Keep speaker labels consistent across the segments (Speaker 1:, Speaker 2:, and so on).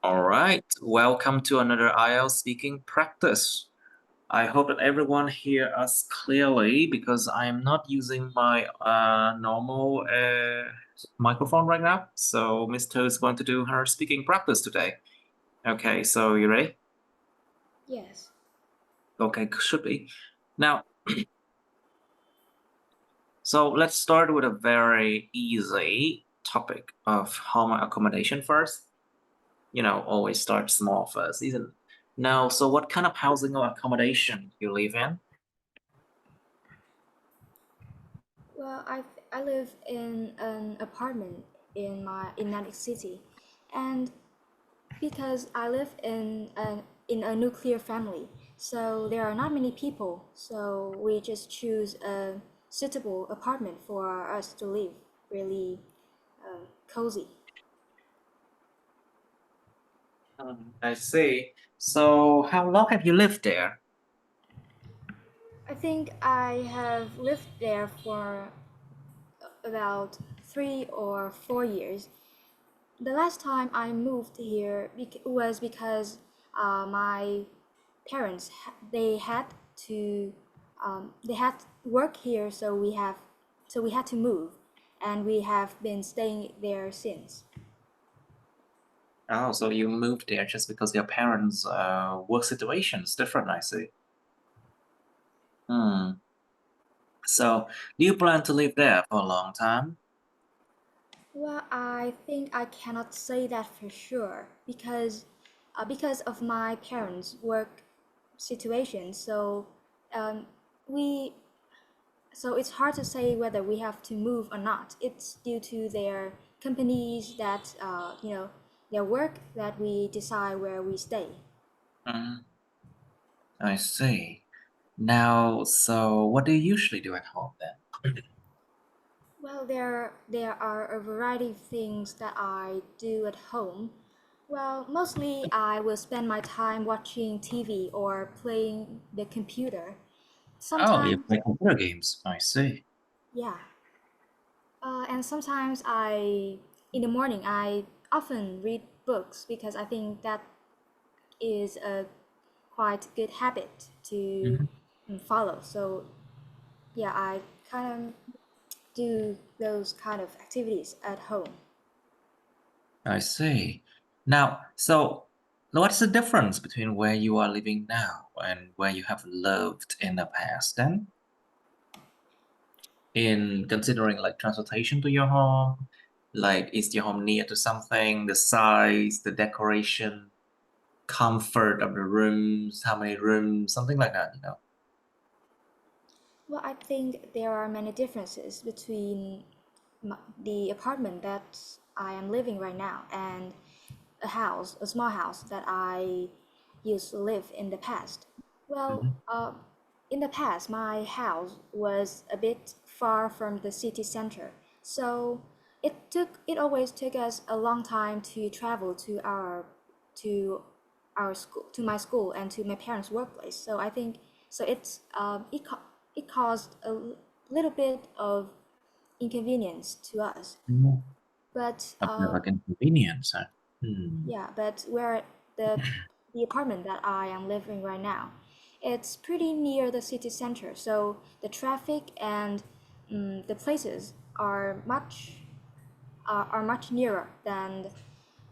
Speaker 1: All right, welcome to another IELTS speaking practice. I hope that everyone hear us clearly because I am not using my normal microphone right now. So Miss To is going to do her speaking practice today. Okay, so you ready?
Speaker 2: Yes.
Speaker 1: Okay, should be. Now, so let's start with a very easy topic of home accommodation first. Always start small first, isn't it? Now, so what kind of housing or accommodation you live in?
Speaker 2: Well, I live in an apartment in Atlantic City, and because I live in a nuclear family, so there are not many people, so we just choose a suitable apartment for us to live, really cozy.
Speaker 1: I see. So how long have you lived there?
Speaker 2: I think I have lived there for about 3 or 4 years. The last time I moved here was because my parents to they had work here, so we had to move, and we have been staying there since.
Speaker 1: Oh, so you moved there just because your parents' work situation is different, I see. Hmm. So do you plan to live there for a long time?
Speaker 2: Well, I think I cannot say that for sure because of my parents' work situation. Um, we So it's hard to say whether we have to move or not. It's due to their companies that, their work that we decide where we stay.
Speaker 1: Hmm. I see. Now, so what do you usually do at home then?
Speaker 2: Well, there are a variety of things that I do at home. Well, mostly I will spend my time watching TV or playing the computer.
Speaker 1: Oh, you
Speaker 2: Sometimes,
Speaker 1: play computer games. I see.
Speaker 2: yeah. And sometimes in the morning, I often read books because I think that is a quite good habit to
Speaker 1: Mhm.
Speaker 2: follow. So yeah, I kind of do those kind of activities at home.
Speaker 1: I see. Now, so what's the difference between where you are living now and where you have lived in the past then? In considering like transportation to your home, like is your home near to something, the size, the decoration, comfort of the rooms, how many rooms, something like that.
Speaker 2: Well, I think there are many differences between the apartment that I am living right now and a small house that I used to live in the past. Well,
Speaker 1: Mhm.
Speaker 2: in the past, my house was a bit far from the city center, so it always took us a long time to travel to our school, to my school, and to my parents' workplace. So I think so. It caused a little bit of inconvenience to us,
Speaker 1: Mhm.
Speaker 2: but
Speaker 1: A bit like inconvenience, huh?
Speaker 2: yeah, but where the the apartment that I am living right now, it's pretty near the city center, so the traffic and the places are much nearer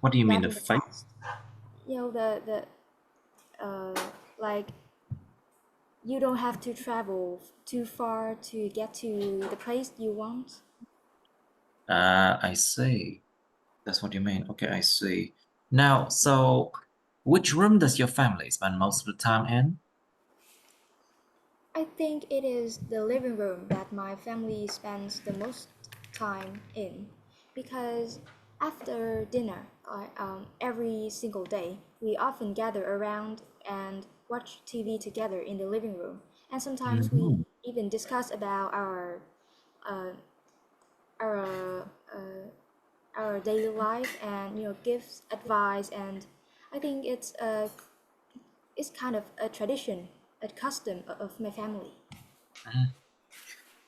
Speaker 1: What do you mean
Speaker 2: than
Speaker 1: the
Speaker 2: in the
Speaker 1: face?
Speaker 2: past. You know, the like you don't have to travel too far to get to the place you want.
Speaker 1: I see. That's what you mean. Okay, I see. Now, so which room does your family spend most of the time in?
Speaker 2: I think it is the living room that my family spends the most time in because after dinner, every single day, we often gather around and watch TV together in the living room. And sometimes we
Speaker 1: Mhm.
Speaker 2: even discuss about uh, our our daily life and give advice. And I think it's kind of a tradition, a custom of my family.
Speaker 1: Mhm.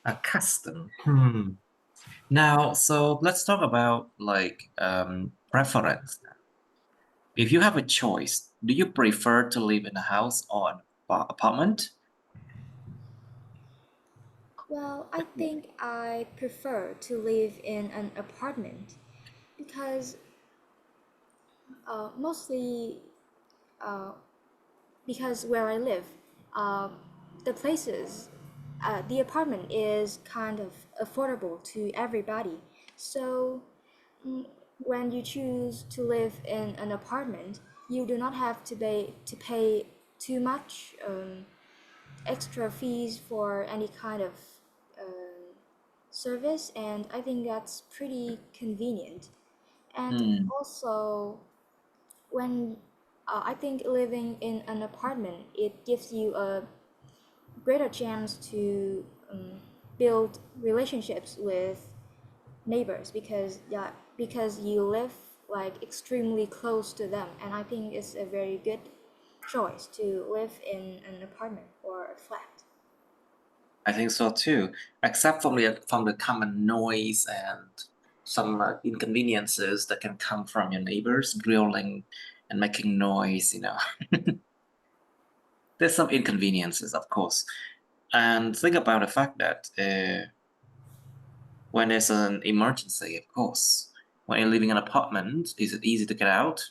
Speaker 1: A custom. Hmm. Now, so let's talk about like preference. If you have a choice, do you prefer to live in a house or an apartment?
Speaker 2: Well, I think I prefer to live in an apartment because mostly uh, because where I live, uh, the places, the apartment is kind of affordable to everybody. So mm, when you choose to live in an apartment, you do not have to pay too much extra fees for any kind of service, and I think that's pretty convenient. And
Speaker 1: Hmm.
Speaker 2: also, when I think living in an apartment, it gives you a greater chance to build relationships with neighbors because because you live like extremely close to them, and I think it's a very good choice to live in an apartment or a flat.
Speaker 1: I think so too, except from the common noise and some inconveniences that can come from your neighbors drilling and making noise, There's some inconveniences, of course. And think about the fact that when there's an emergency, of course, when you're living in an apartment, is it easy to get out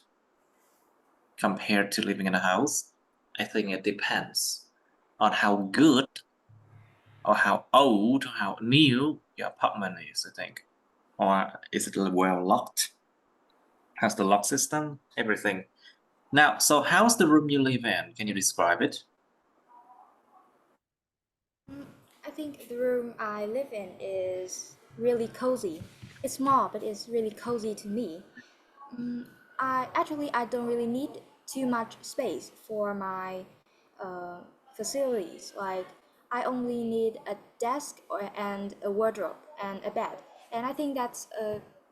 Speaker 1: compared to living in a house? I think it depends on how good or how old or how new your apartment is, I think. Or is it well locked? Has the lock system? Everything. Now, so how's the room you live in? Can you describe it?
Speaker 2: I think the room I live in is really cozy. It's small, but it's really cozy to me. I don't really need too much space for my uh, facilities. Like I only need a desk and a wardrobe and a bed, and I think that's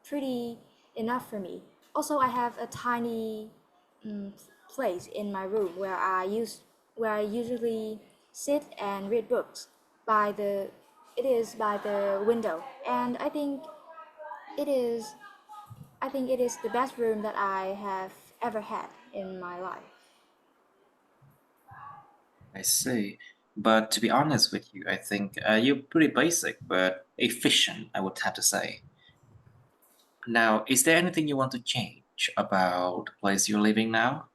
Speaker 2: pretty enough for me. Also, I have a tiny mm, place in my room where I usually sit and read books by the it is by the window, and it is I think it is the best room that I have ever had in my life.
Speaker 1: I see. But to be honest with you, I think you're pretty basic but efficient, I would have to say. Now, is there anything you want to change about the place you're living now?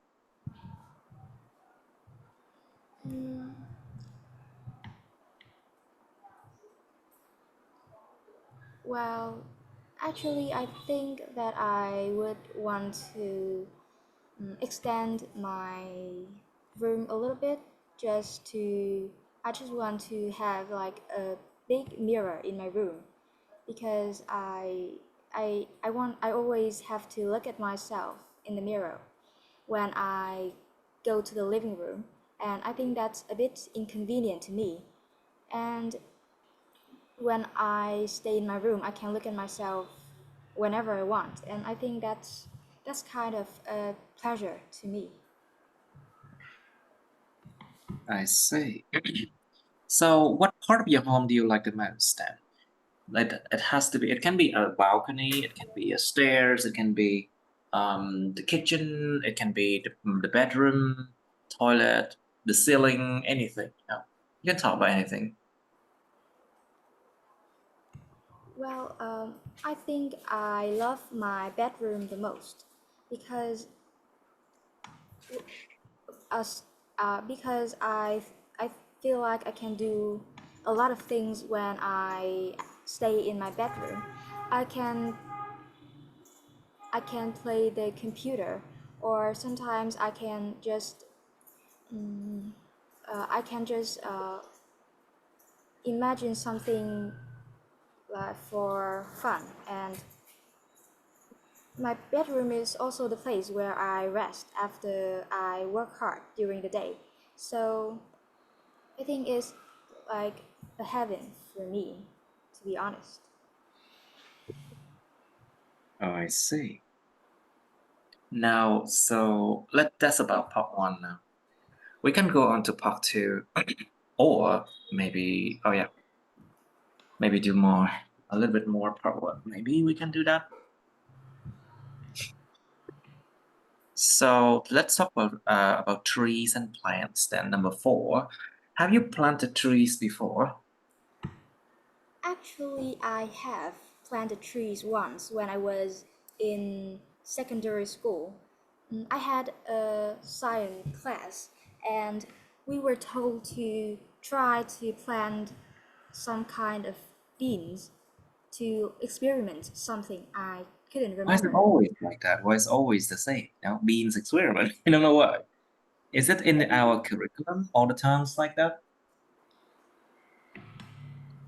Speaker 2: Mm, well, actually, I think that I would want to extend my room a little bit just to I just want to have like a big mirror in my room because I always have to look at myself in the mirror when I go to the living room, and I think that's a bit inconvenient to me. And when I stay in my room, I can look at myself whenever I want, and I think that's kind of a pleasure to me.
Speaker 1: I see. So, what part of your home do you like the most then? Like, it has to be, it can be a balcony, it can be a stairs, it can be the kitchen, it can be the bedroom, toilet, the ceiling, anything. You can talk about anything.
Speaker 2: Well, I think I love my bedroom the most because us because I feel like I can do a lot of things when I stay in my bedroom. I can I can play the computer, or sometimes I can just imagine something for fun. And my bedroom is also the place where I rest after I work hard during the day. So I think it's like a heaven for me, to be honest.
Speaker 1: Oh, I see. Now, so that's about part one now. We can go on to part two, or maybe, oh yeah, maybe do more, a little bit more part one. Maybe we can do that. So let's talk about trees and plants then. Number 4. Have you planted trees before?
Speaker 2: Actually, I have planted trees once when I was in secondary school. I had a science class, and we were told to try to plant some kind of beans to experiment something I couldn't
Speaker 1: Why is it
Speaker 2: remember.
Speaker 1: always like that? Why is it always the same? Beans experiment. I don't know why. Is it in our curriculum all the times like that?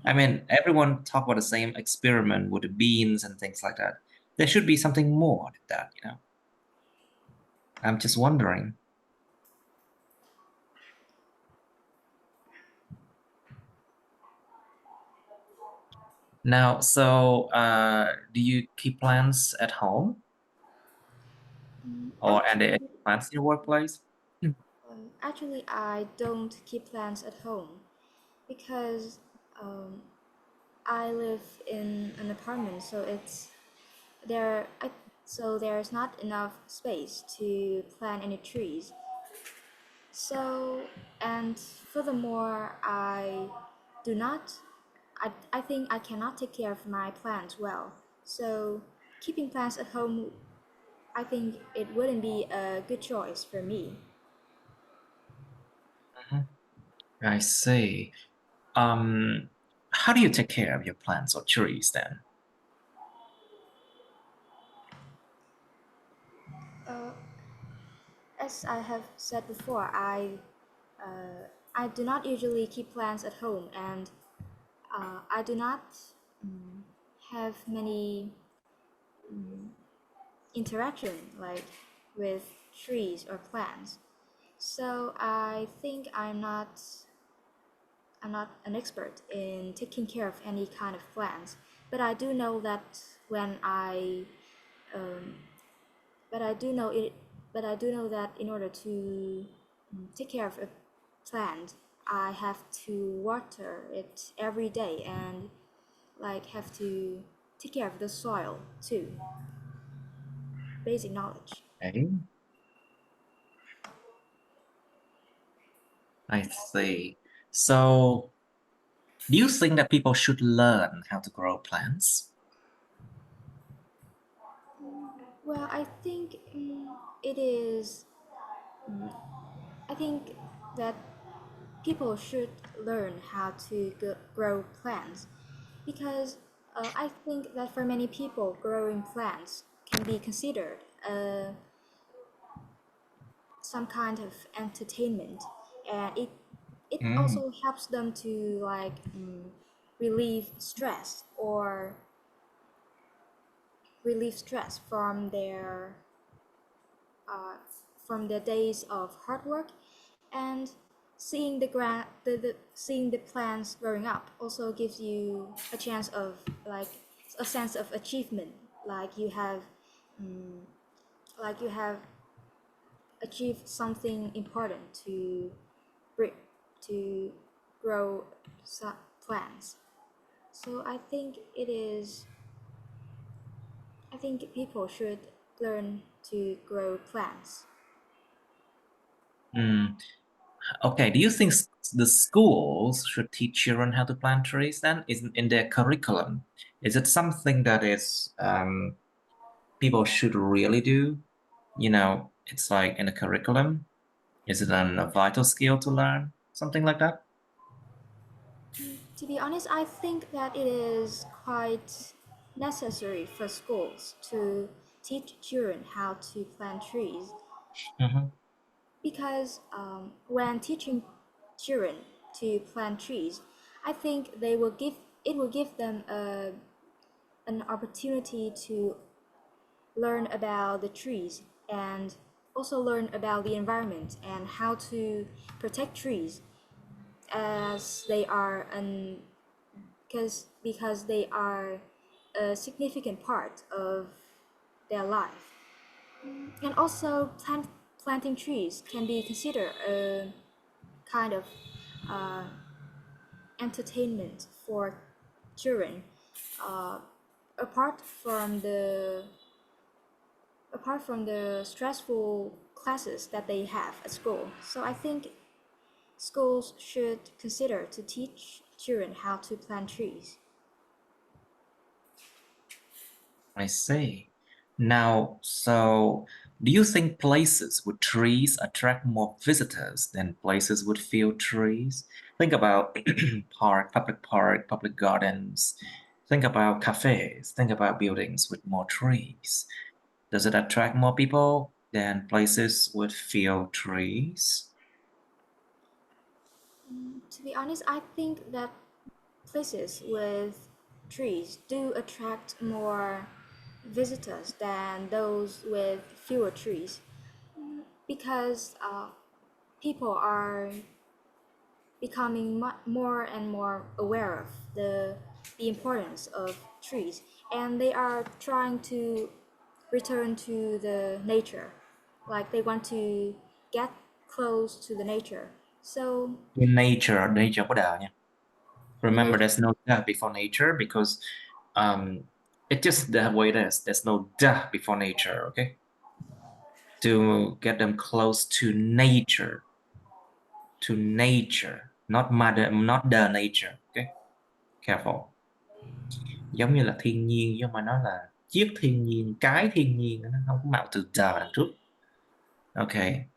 Speaker 1: I mean, everyone talk about the same experiment with the beans and things like that. There should be something more than that. I'm just wondering. Now, so do you keep plants at home or are there any
Speaker 2: Actually,
Speaker 1: plants in your workplace?
Speaker 2: actually, I don't keep plants at home because um, I live in an apartment, so there. So there's not enough space to plant any trees. So and furthermore, do not. I think I cannot take care of my plants well. So keeping plants at home, I think it wouldn't be a good choice for me.
Speaker 1: Mhm. I see. How do you take care of your plants or trees then?
Speaker 2: Uh, as I have said before, I do not usually keep plants at home, and I do not have many interaction like with trees or plants. So I think I'm not an expert in taking care of any kind of plants, but I do know that when I um, but I do know it but I do know that in order to take care of a plant, I have to water it every day and like have to take care of the soil too. Basic knowledge.
Speaker 1: Okay, I see. So, do you think that people should learn how to grow plants?
Speaker 2: Well, I think it is. I think that people should learn how to grow plants because I think that for many people, growing plants can be considered some kind of entertainment, and it
Speaker 1: Mm.
Speaker 2: also helps them to like relieve stress or relieve stress uh, from their days of hard work, and seeing seeing the plants growing up also gives you a chance of like a sense of achievement, like you have like you have achieved something important to to grow plants. So I think people should learn to grow plants.
Speaker 1: Mm. Okay, do you think the schools should teach children how to plant trees then? Is in their curriculum? Is it something that is people should really do? It's like in a curriculum. Is it a vital skill to learn? Something like that?
Speaker 2: To be honest, I think that it is quite necessary for schools to teach children how to plant trees
Speaker 1: Hmm.
Speaker 2: because when teaching children to plant trees, I think it will give them an opportunity to learn about the trees and also learn about the environment and how to protect trees as they are an because they are a significant part of their life. And also, planting trees can be considered a kind of uh, entertainment for children, uh, apart from the apart from the stressful classes that they have at school. So I think schools should consider to teach children how to plant trees.
Speaker 1: I see. Now, so do you think places with trees attract more visitors than places with few trees? Think about park, public gardens. Think about cafes. Think about buildings with more trees. Does it attract more people than places with few trees?
Speaker 2: To be honest, I think that places with trees do attract more visitors than those with fewer trees because people are becoming more and more aware of the importance of trees, and they are trying to return to the nature, like they want to get close to the nature. So
Speaker 1: Nature có đờ nha.
Speaker 2: the
Speaker 1: Remember,
Speaker 2: nature,
Speaker 1: there's no duh before nature because um, it's just the way it is. There's no duh before nature, okay? To get them close to nature, not mother, not the nature, okay? Careful. Giống như là thiên nhiên, nhưng mà nó là chiếc thiên nhiên, cái thiên nhiên, nó không có mạo từ the đằng trước. Okay,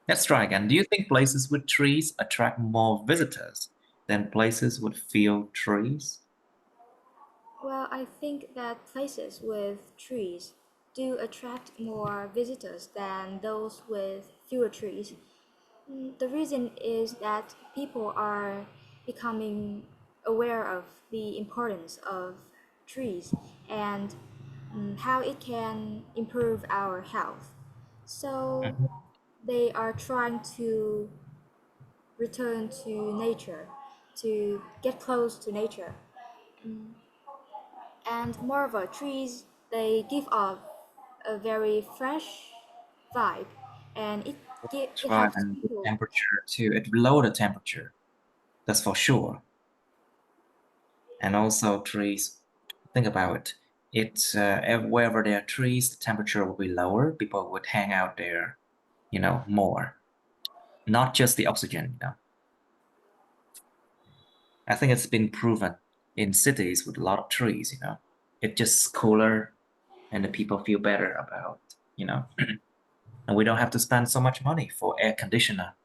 Speaker 1: let's try again. Do you think places with trees attract more visitors than places with few trees?
Speaker 2: well, I think that places with trees do attract more visitors than those with fewer trees. The reason is that people are becoming aware of the importance of trees and how it can improve our health. So
Speaker 1: Mhm.
Speaker 2: they are trying to return to nature, to get close to nature. And moreover, trees, they give off a very fresh vibe, and
Speaker 1: That's
Speaker 2: it
Speaker 1: right,
Speaker 2: helps
Speaker 1: and the
Speaker 2: people.
Speaker 1: temperature too. It lower the temperature, that's for sure. And also trees, think about it. It's wherever there are trees, the temperature will be lower. People would hang out there, more. Not just the oxygen. I think it's been proven in cities with a lot of trees. It's just cooler and the people feel better about, and we don't have to spend so much money for air conditioner.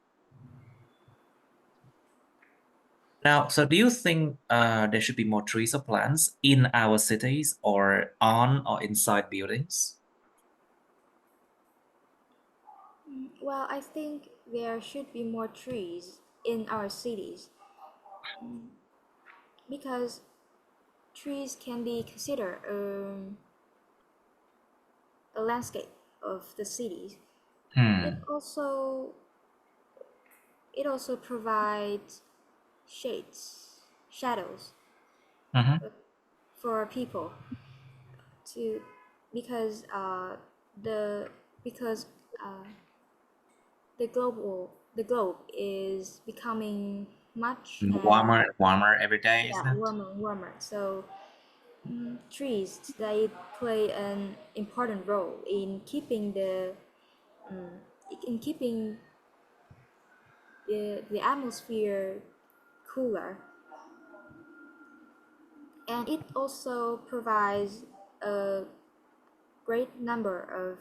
Speaker 1: Now, so do you think there should be more trees or plants in our cities or on or inside buildings?
Speaker 2: Well, I think there should be more trees in our cities because trees can be considered a landscape of the cities. It
Speaker 1: Hmm.
Speaker 2: also it also provides shadows
Speaker 1: Mm-hmm.
Speaker 2: for people to because the because uh, the globe is becoming much and
Speaker 1: Warmer and warmer every day,
Speaker 2: yeah,
Speaker 1: isn't it?
Speaker 2: warmer and warmer. So trees, they play an important role in keeping keeping the atmosphere cooler, and it also provides a great number of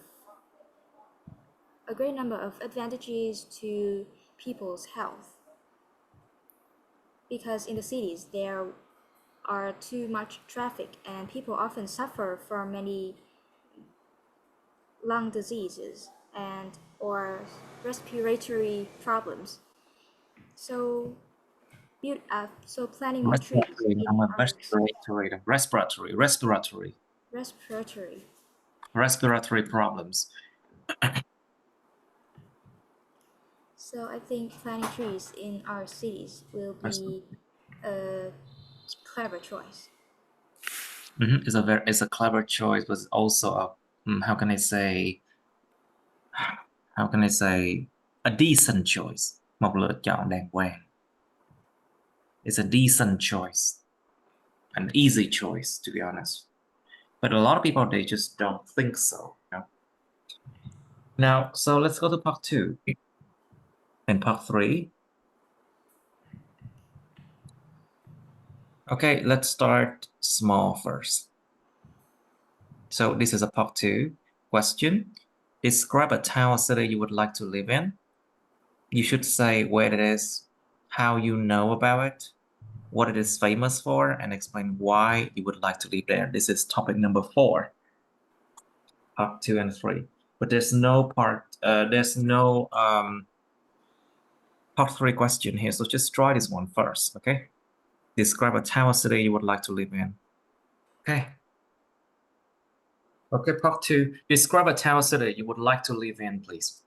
Speaker 2: a great number of advantages to people's health, because in the cities there are too much traffic and people often suffer from many lung diseases and or respiratory problems. So, so planting more trees
Speaker 1: Respiratory,
Speaker 2: in
Speaker 1: I'm a
Speaker 2: our respiratory.
Speaker 1: respiratory problems.
Speaker 2: So I think planting trees in our cities will be a clever choice.
Speaker 1: It's a clever choice, but also how can I say a decent choice. Một lựa chọn đàng hoàng. It's a decent choice, an easy choice, to be honest. But a lot of people, they just don't think so. Now, so let's go to part 2 and part 3. Okay, let's start small first. So this is a part 2 question. Describe a town or city you would like to live in. You should say where it is, how you know about it, what it is famous for, and explain why you would like to live there. This is topic number 4, part 2 and 3. But there's no part 3 question here. So just try this one first, okay? Describe a town or city you would like to live in. Okay. Okay, part 2. Describe a town or city you would like to live in, please.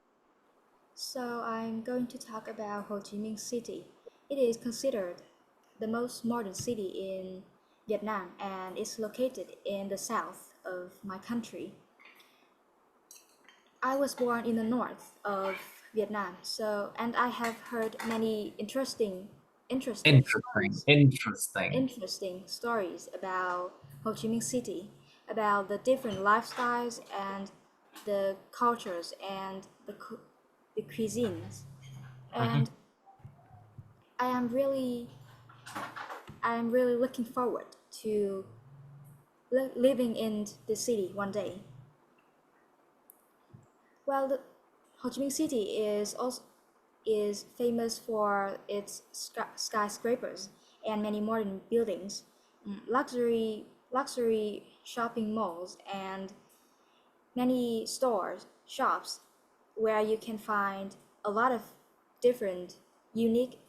Speaker 2: So I'm going to talk about Ho Chi Minh City. It is considered the most modern city in Vietnam and is located in the south of my country. I was born in the north of Vietnam, and I have heard many interesting stories interesting stories about Ho Chi Minh City, about the different lifestyles and the cultures and the cuisines. And I am really looking forward to living in the city one day. Well, Ho Chi Minh City is famous for its skyscrapers and many modern buildings, luxury shopping malls, and many shops where you can find a lot of different unique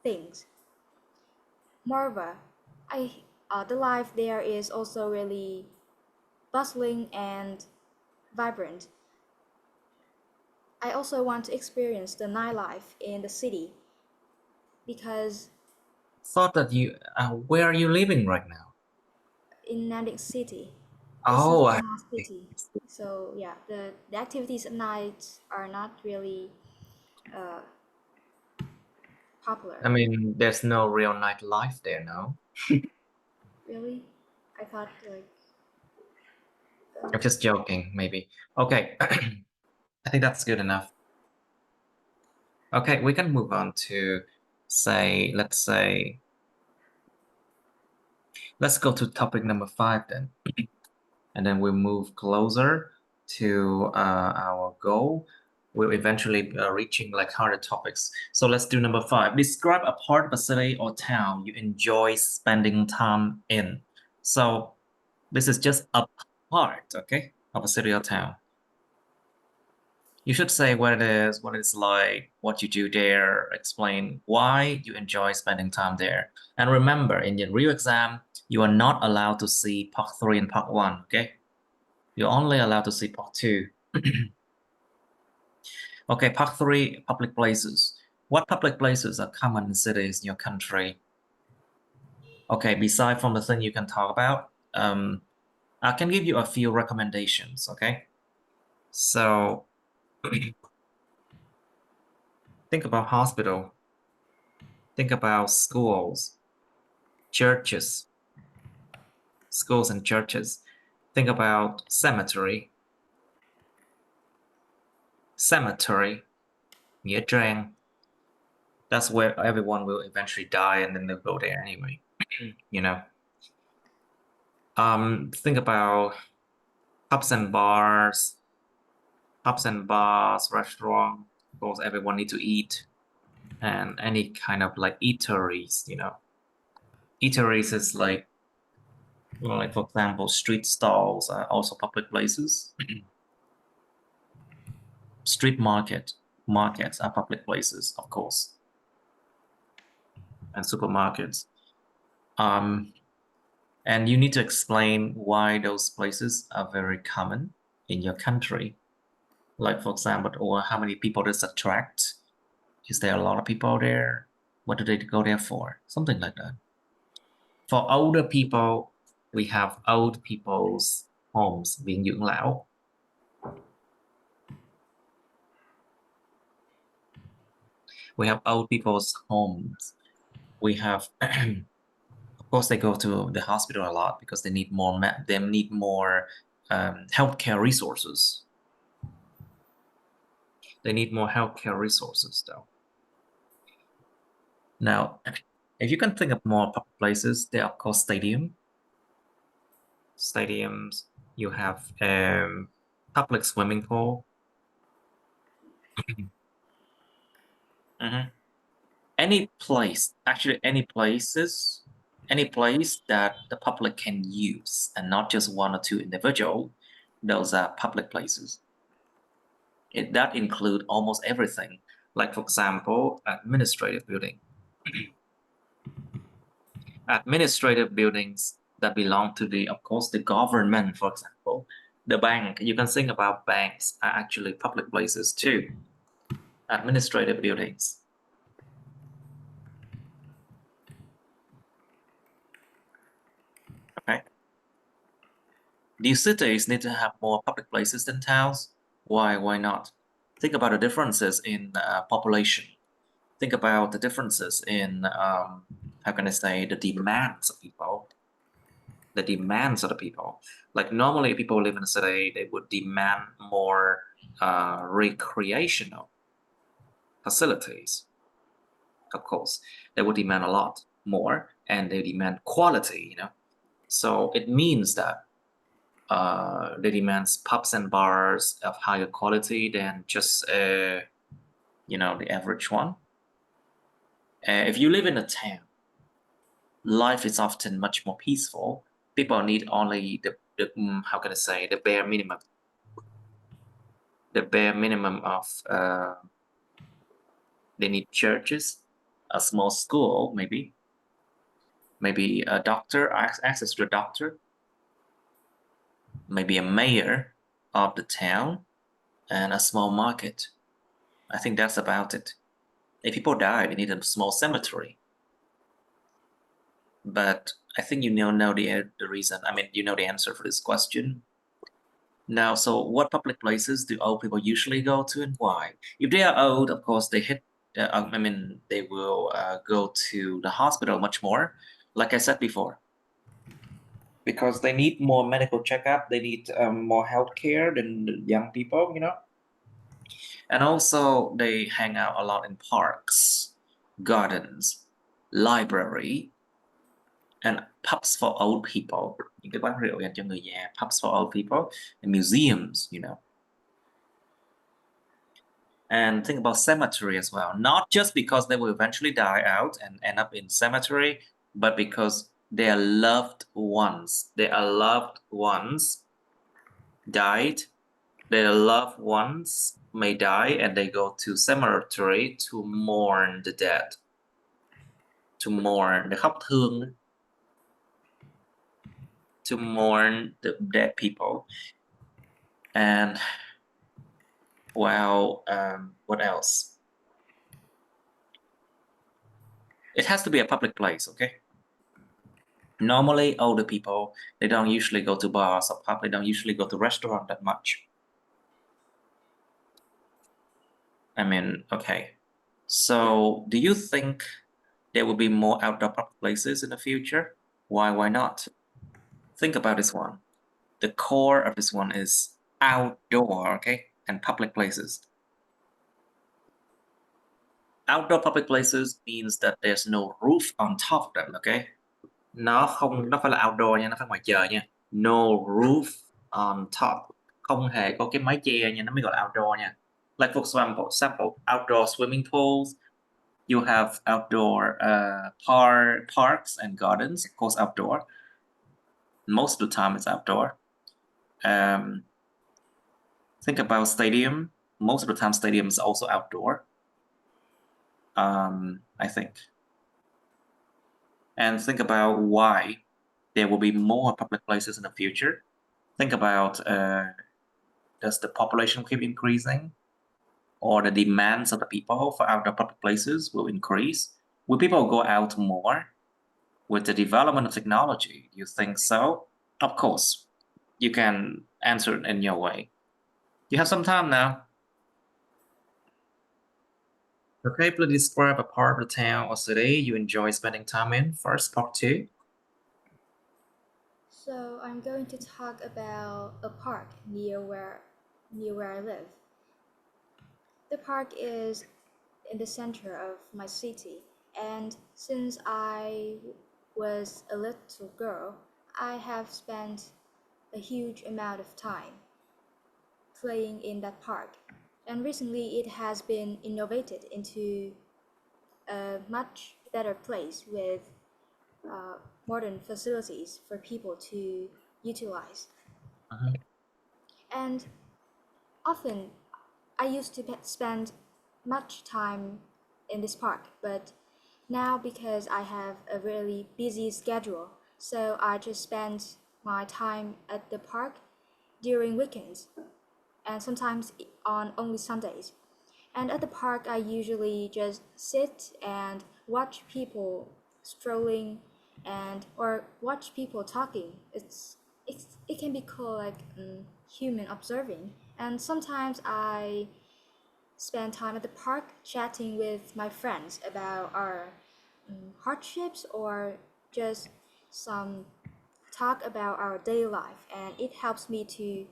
Speaker 2: things. Moreover, the life there is also really bustling and vibrant. I also want to experience the nightlife in the city because
Speaker 1: Thought that where are you living right now?
Speaker 2: in Nanding City, it's a
Speaker 1: Oh, I
Speaker 2: small
Speaker 1: see.
Speaker 2: city. So yeah, the activities at night are not really uh, popular.
Speaker 1: I mean, there's no real nightlife there, no?
Speaker 2: Really, I thought like
Speaker 1: I'm just joking, maybe. Okay, I think that's good enough. Okay, we can move on to let's go to topic number 5 then. And then we'll move closer to our goal. We'll eventually reaching like harder topics. So let's do number 5. Describe a part of a city or town you enjoy spending time in. So this is just a part, okay, of a city or town. You should say what it is, what it's like, what you do there, explain why you enjoy spending time there. And remember, in the real exam, you are not allowed to see part 3 and part 1, okay? You're only allowed to see part 2. Okay, part 3, public places. What public places are common in cities in your country? Okay, beside from the thing you can talk about, I can give you a few recommendations, okay? So think about hospital, think about schools, churches, schools and churches. Think about cemetery, nghĩa trang. That's where everyone will eventually die and then they'll go there anyway, you know. Think about pubs and bars, restaurants. Of course, everyone need to eat, and any kind of like eateries, you know. Eateries is like for example, street stalls are also public places. Street markets are public places, of course, and supermarkets. And you need to explain why those places are very common in your country. Like, for example, or how many people does it attract? Is there a lot of people there? What do they go there for? Something like that. For older people, we have old people's homes, viện dưỡng lão. We have old people's homes. We have, of course, they go to the hospital a lot because they need more healthcare resources. They need more healthcare resources, though. Now, if you can think of more public places, there are, of course, stadiums. You have public swimming pool. Any place, actually any place that the public can use and not just one or two individual, those are public places. That include almost everything. Like, for example, administrative building. Administrative buildings that belong to of course, the government, for example. The bank, you can think about banks are actually public places too. Administrative buildings. Okay. Do cities need to have more public places than towns? Why? Why not? Think about the differences in population. Think about the differences in, how can I say, the demands of people. The demands of the people. Like, normally people live in a city, they would demand more recreational facilities. Of course, they would demand a lot more, and they demand quality, So it means that they demand pubs and bars of higher quality than just, the average one. If you live in a town, life is often much more peaceful. People need only the how can I say, the bare minimum. The bare minimum of, they need churches, a small school, maybe a doctor, access to a doctor, maybe a mayor of the town, and a small market. I think that's about it. If people die, they need a small cemetery. But I think you know the reason. I mean, you know the answer for this question. Now, so what public places do old people usually go to, and why? If they are old, of course, they will go to the hospital much more, like I said before, because they need more medical checkup. They need more healthcare than the young people, And also, they hang out a lot in parks, gardens, library, and pubs for old people. Những cái quán rượu dành cho người già, pubs for old people, and museums, And think about cemetery as well. Not just because they will eventually die out and end up in cemetery, but because their loved ones died. Their loved ones may die, and they go to cemetery to mourn the dead. To mourn, để khóc thương. To mourn the dead people. And, well, what else? It has to be a public place, okay? Normally, older people, they don't usually go to bars or pubs. They don't usually go to restaurants that much. I mean, okay. So, do you think there will be more outdoor public places in the future? Why not? Think about this one. The core of this one is outdoor, okay? And public places. Outdoor public places means that there's no roof on top of them, okay? Nó phải là outdoor nha, nó phải ngoài trời nha. No roof on top. Không hề có cái mái che nha, nó mới gọi là outdoor nha. Like, for example, outdoor swimming pools. You have outdoor parks and gardens, of course, outdoor. Most of the time, it's outdoor. Think about stadium. Most of the time, stadium is also outdoor. I think. And think about why there will be more public places in the future. Think about, does the population keep increasing? Or the demands of the people for outdoor public places will increase? Will people go out more with the development of technology? Do you think so? Of course. You can answer it in your way. You have some time now. Okay, please describe a part of the town or city you enjoy spending time in. First, part 2.
Speaker 2: So I'm going to talk about a park near where I live. The park is in the center of my city, and since I was a little girl, I have spent a huge amount of time playing in that park. And recently, it has been innovated into a much better place with modern facilities for people to utilize.
Speaker 1: Mhm.
Speaker 2: And often, I used to spend much time in this park, but now because I have a really busy schedule, so I just spend my time at the park during weekends and sometimes on only Sundays. And at the park, I usually just sit and watch people strolling and or watch people talking. It can be called like human observing. And sometimes I spend time at the park chatting with my friends about our hardships or just some talk about our daily life, and it helps me to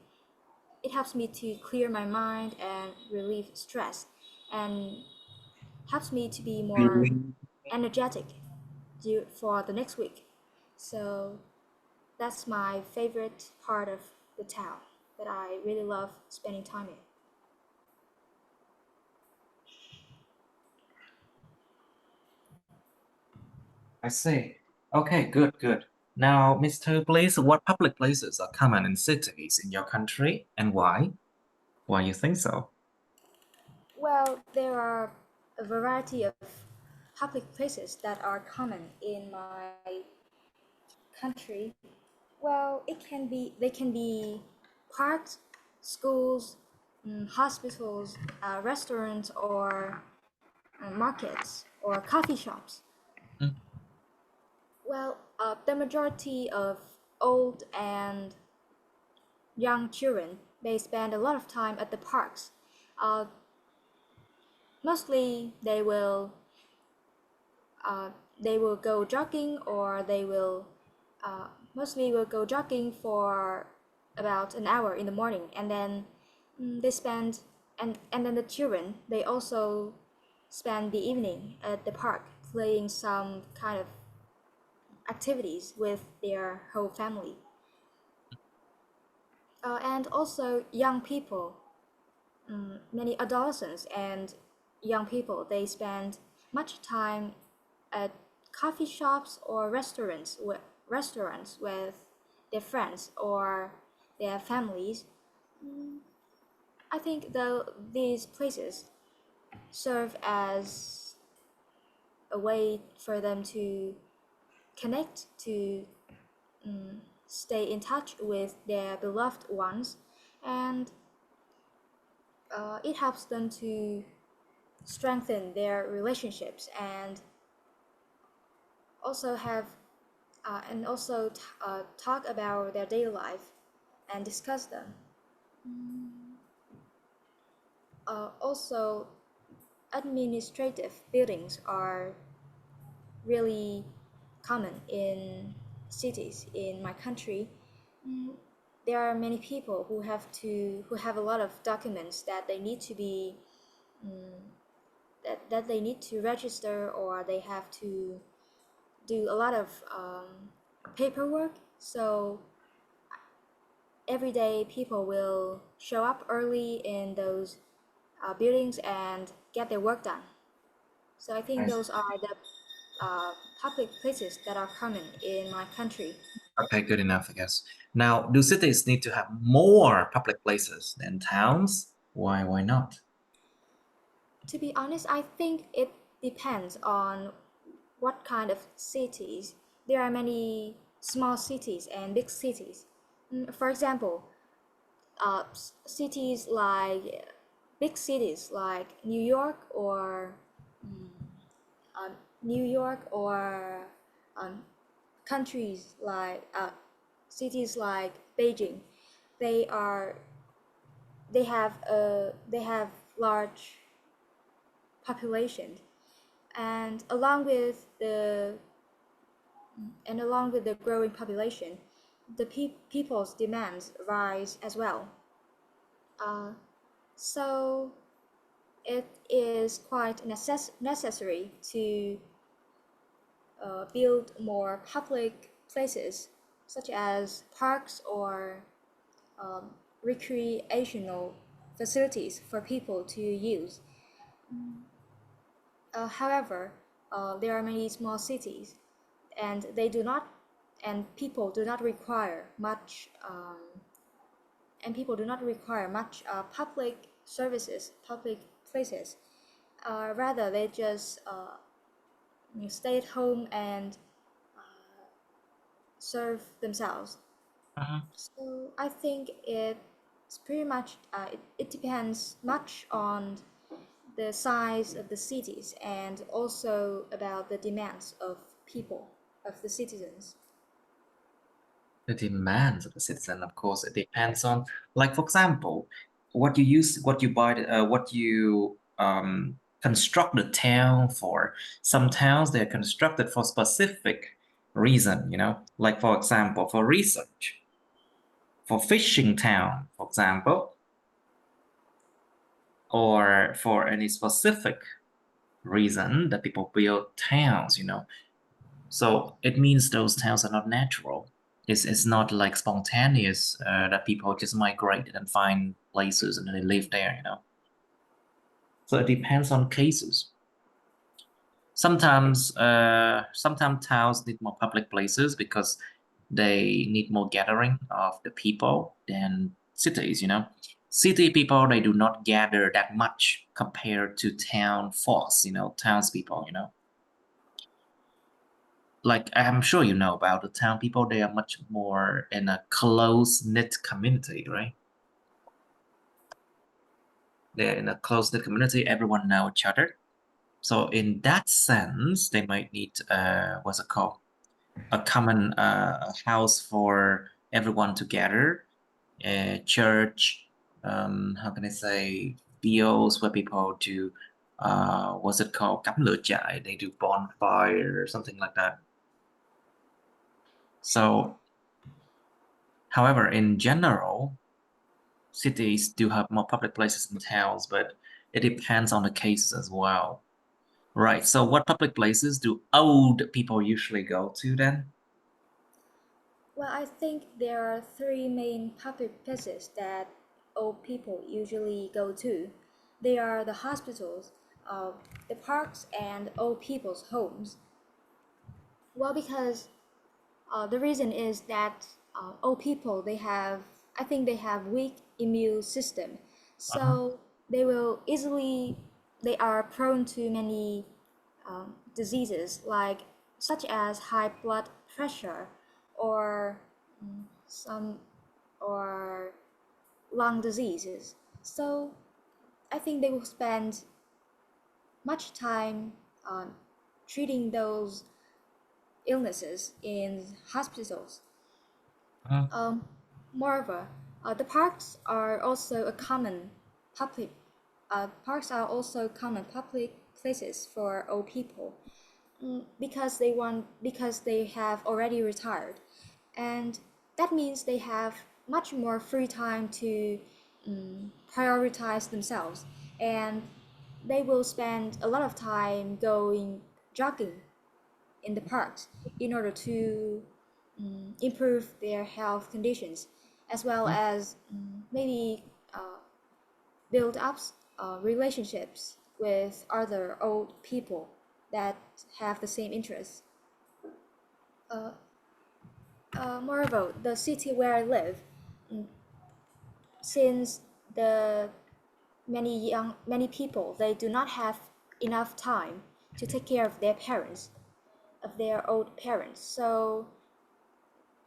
Speaker 2: clear my mind and relieve stress, and helps me to be more
Speaker 1: Really?
Speaker 2: energetic for the next week. So that's my favorite part of the town that I really love spending time in.
Speaker 1: I see. Okay, good, good. Now, Mr. Blaze, what public places are common in cities in your country and why? Why you think so?
Speaker 2: Well, there are a variety of public places that are common in my country. Well, they can be parks, schools, hospitals, restaurants, or markets or coffee shops.
Speaker 1: Mm.
Speaker 2: Well, the majority of old and young children, they spend a lot of time at the parks. Uh, Mostly uh, they will go jogging, or mostly will go jogging for about an hour in the morning, and then they spend and then the children, they also spend the evening at the park playing some kind of activities with their whole family. And also young people, many adolescents and young people, they spend much time at coffee shops or restaurants with their friends or their families. I think though these places serve as a way for them to connect, to stay in touch with their beloved ones, and it helps them to strengthen their relationships and also have and also talk about their daily life and discuss them. Also, administrative buildings are really common in cities in my country. Mm, There are many people who have a lot of documents that they need to be that they need to register, or they have to do a lot of paperwork. So every day people will show up early in those buildings and get their work done. So I think
Speaker 1: I
Speaker 2: those are the public places that are common in my country.
Speaker 1: Okay, good enough, I guess. Now, do cities need to have more public places than towns? Why not?
Speaker 2: To be honest, I think it depends on what kind of cities. There are many small cities and big cities. For example, cities like big cities like New York, or um, countries like cities like Beijing. They are they have large population, and along with the growing population, the people's demands rise as well. Uh, so it is quite necessary to build more public places, such as parks or recreational facilities for people to use. However, there are many small cities, and people do not require much, public services, public places. Rather, they just stay at home and serve themselves.
Speaker 1: Mhm.
Speaker 2: So I think it's pretty much it depends much on the size of the cities and also about the demands of people, of the citizens.
Speaker 1: The demands of the citizen, of course, it depends on, like, for example, what you use, what you buy, what you construct the town for. Some towns, they're constructed for specific reason, like, for example, for research, for fishing town, for example, or for any specific reason that people build towns. So it means those towns are not natural. It's not like spontaneous, that people just migrate and find places and they live there. So it depends on cases. Sometimes towns need more public places because they need more gathering of the people than cities. City people, they do not gather that much compared to town folks, townspeople. Like, I'm sure you know about the town people, they are much more in a close-knit community, right? They're in a close-knit community, everyone knows each other. So in that sense, they might need, what's it called? A common house for everyone to gather, a church, how can I say, fields where people do, what's it called? Cắm lửa trại, they do bonfire or something like that. So, however, in general, cities do have more public places than towns, but it depends on the cases as well. Right. So what public places do old people usually go to then?
Speaker 2: Well, I think there are three main public places that old people usually go to. They are the hospitals, the parks, and old people's homes. Well, because the reason is that old people I think they have weak immune system,
Speaker 1: Uh-huh.
Speaker 2: so they will easily they are prone to many diseases like such as high blood pressure or some or lung diseases. So I think they will spend much time treating those illnesses in hospitals.
Speaker 1: Uh-huh.
Speaker 2: Um, Moreover, the public parks are also common public places for old people, because they have already retired, and that means they have much more free time to prioritize themselves, and they will spend a lot of time going jogging in the parks in order to improve their health conditions, as well as maybe build up relationships with other old people that have the same interests. Uh, Moreover, the city where I live, since the many people they do not have enough time to take care of their old parents, so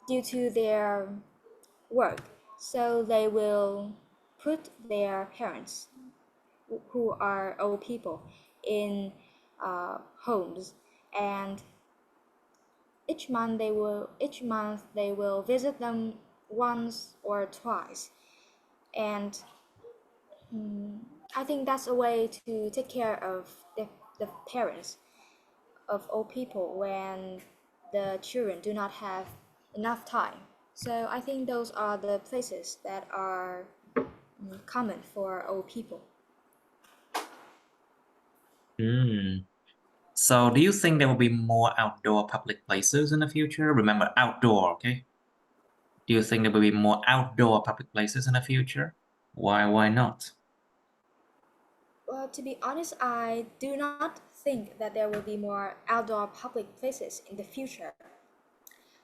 Speaker 2: due to their work, so they will put their parents who are old people in homes, and each month they will visit them once or twice, and I think that's a way to take care of the parents of old people when the children do not have enough time. So I think those are the places that are common for old people.
Speaker 1: So do you think there will be more outdoor public places in the future? Remember, outdoor, okay? Do you think there will be more outdoor public places in the future? Why not?
Speaker 2: Well, to be honest, I do not think that there will be more outdoor public places in the future.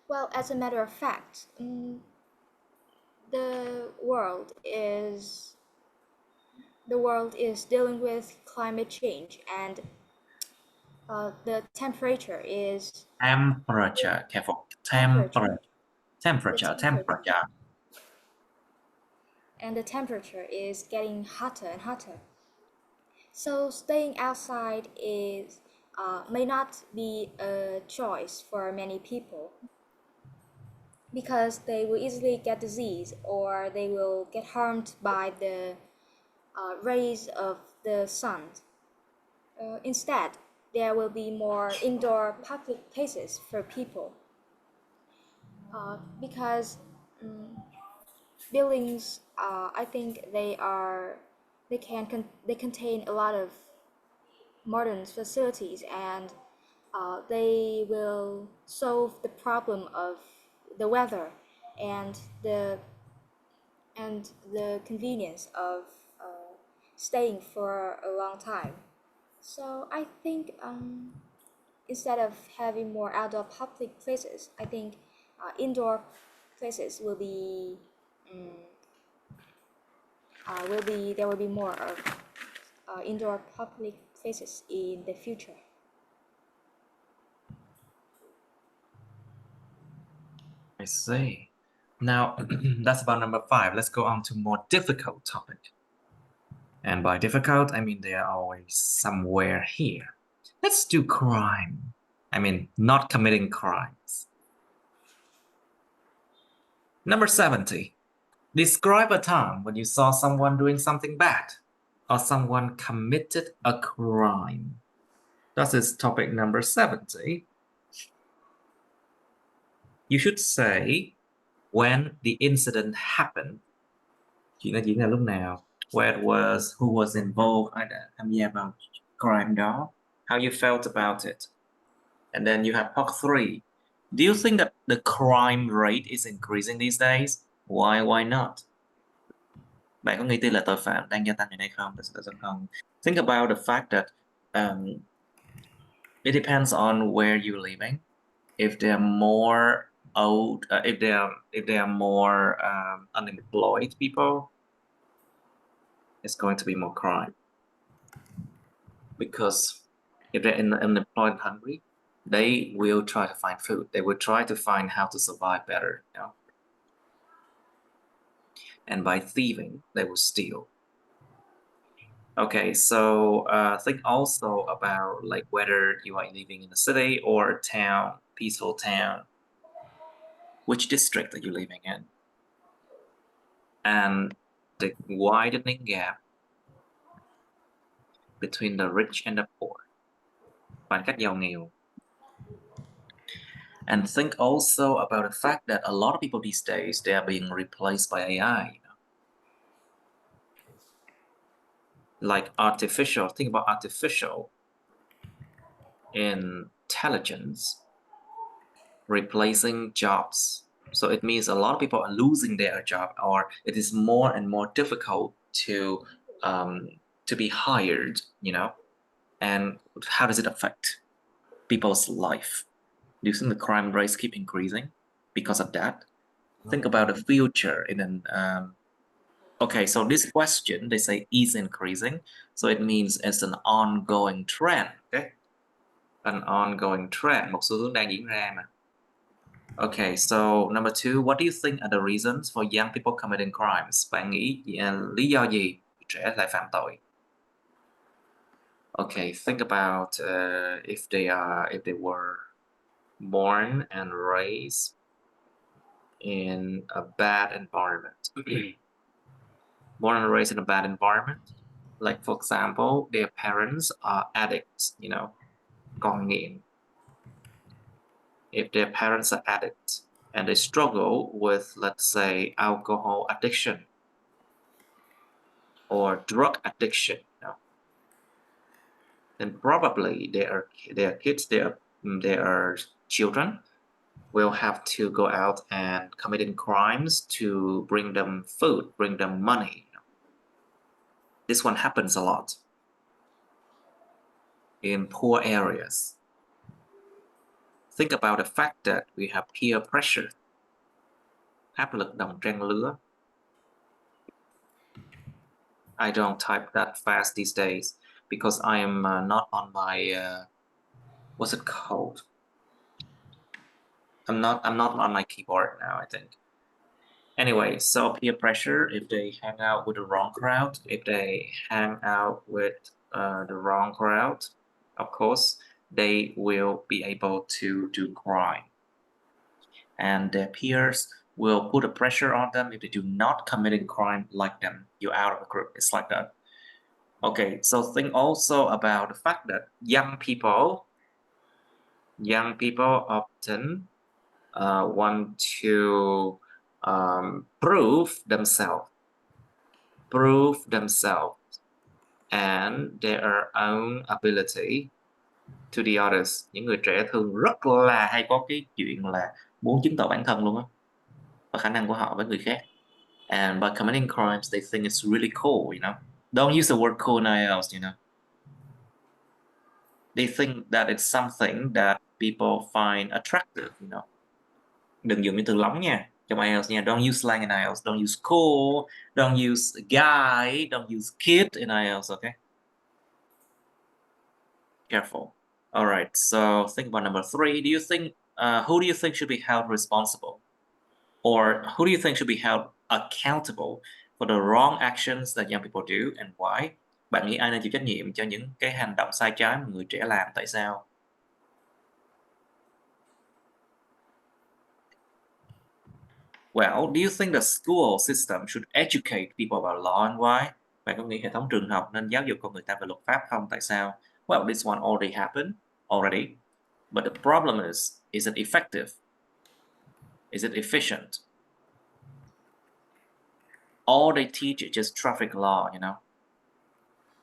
Speaker 2: Well, as a matter of fact, the world is the world is dealing with climate change, and the temperature is
Speaker 1: Temperature, careful.
Speaker 2: temperature the temperature
Speaker 1: Temperature.
Speaker 2: and the temperature is getting hotter and hotter. So staying outside is may not be a choice for many people because they will easily get disease or they will get harmed by the rays of the sun. Instead, there will be more indoor public places for people because buildings, I think they contain a lot of modern facilities, and they will solve the problem of the weather and the convenience of staying for a long time. So I think instead of having more outdoor public places, I think indoor places there will be more of indoor public places in the future.
Speaker 1: I see. Now, that's about number 5. Let's go on to more difficult topic. And by difficult, I mean they are always somewhere here. Let's do crime. I mean, not committing crimes. Number 70. Describe a time when you saw someone doing something bad or someone committed a crime. That is topic number 70. You should say when the incident happened. Chuyện nó diễn ra lúc nào? Where it was, who was involved, ai đã tham gia vào crime đó, how you felt about it. And then you have part 3. Do you think that the crime rate is increasing these days? Why not? Bạn có nghĩ tỷ lệ tội phạm đang gia tăng hiện nay không? Không. Think about the fact that it depends on where you're living. If there are more if there are more unemployed people, it's going to be more crime. Because if they're unemployed and hungry, they will try to find food. They will try to find how to survive better, you know. And by thieving, they will steal. Okay, so think also about like whether you are living in a city or a town, peaceful town. Which district are you living in? And the widening gap between the rich and the poor. Khoảng cách giàu nghèo. And think also about the fact that a lot of people these days, they are being replaced by AI. You know? Like artificial, think about artificial intelligence replacing jobs. So it means a lot of people are losing their job, or it is more and more difficult to be hired, you know. And how does it affect people's life? Do you think the crime rates keep increasing because of that? Think about the future in an okay, so this question, they say is increasing. So it means it's an ongoing trend, okay? An ongoing trend, một xu hướng đang diễn ra mà. Okay, so number 2, what do you think are the reasons for young people committing crimes? Bạn nghĩ lý do gì trẻ lại phạm tội? Okay, think about if they were born and raised in a bad environment. Born and raised in a bad environment. Like, for example, their parents are addicts, you know, con nghiện. If their parents are addicts and they struggle with, let's say, alcohol addiction or drug addiction, you know, then probably their kids, their children will have to go out and committing crimes to bring them food, bring them money. This one happens a lot in poor areas. Think about the fact that we have peer pressure, áp lực đồng trang lứa. I don't type that fast these days because I am not on my what's it called? I'm not on my keyboard now, I think. Anyway, so peer pressure, if they hang out with the wrong crowd, if they hang out with the wrong crowd, of course, they will be able to do crime. And their peers will put a pressure on them if they do not commit crime like them. You're out of the group. It's like that. Okay, so think also about the fact that young people often want to prove themselves and their own ability to the others. Những người trẻ thường rất là hay có cái chuyện là muốn chứng tỏ bản thân luôn á, và khả năng của họ với người khác. And by committing crimes, they think it's really cool, you know. Don't use the word cool in IELTS, you know. They think that it's something that people find attractive, you know. Đừng dùng những từ lóng nha trong IELTS nha. Don't use slang in IELTS. Don't use cool. Don't use guy. Don't use kid in IELTS, okay? Careful. All right, so think about number 3. Do you think, who do you think should be held responsible? Or who do you think should be held accountable for the wrong actions that young people do and why? Bạn nghĩ ai nên chịu trách nhiệm cho những cái hành động sai trái mà người trẻ làm, tại sao? Well, do you think the school system should educate people about law and why? Bạn có nghĩ hệ thống trường học nên giáo dục con người ta về luật pháp không? Tại sao? Well, this one already happened, already. But the problem is it effective? Is it efficient? All they teach is just traffic law, you know?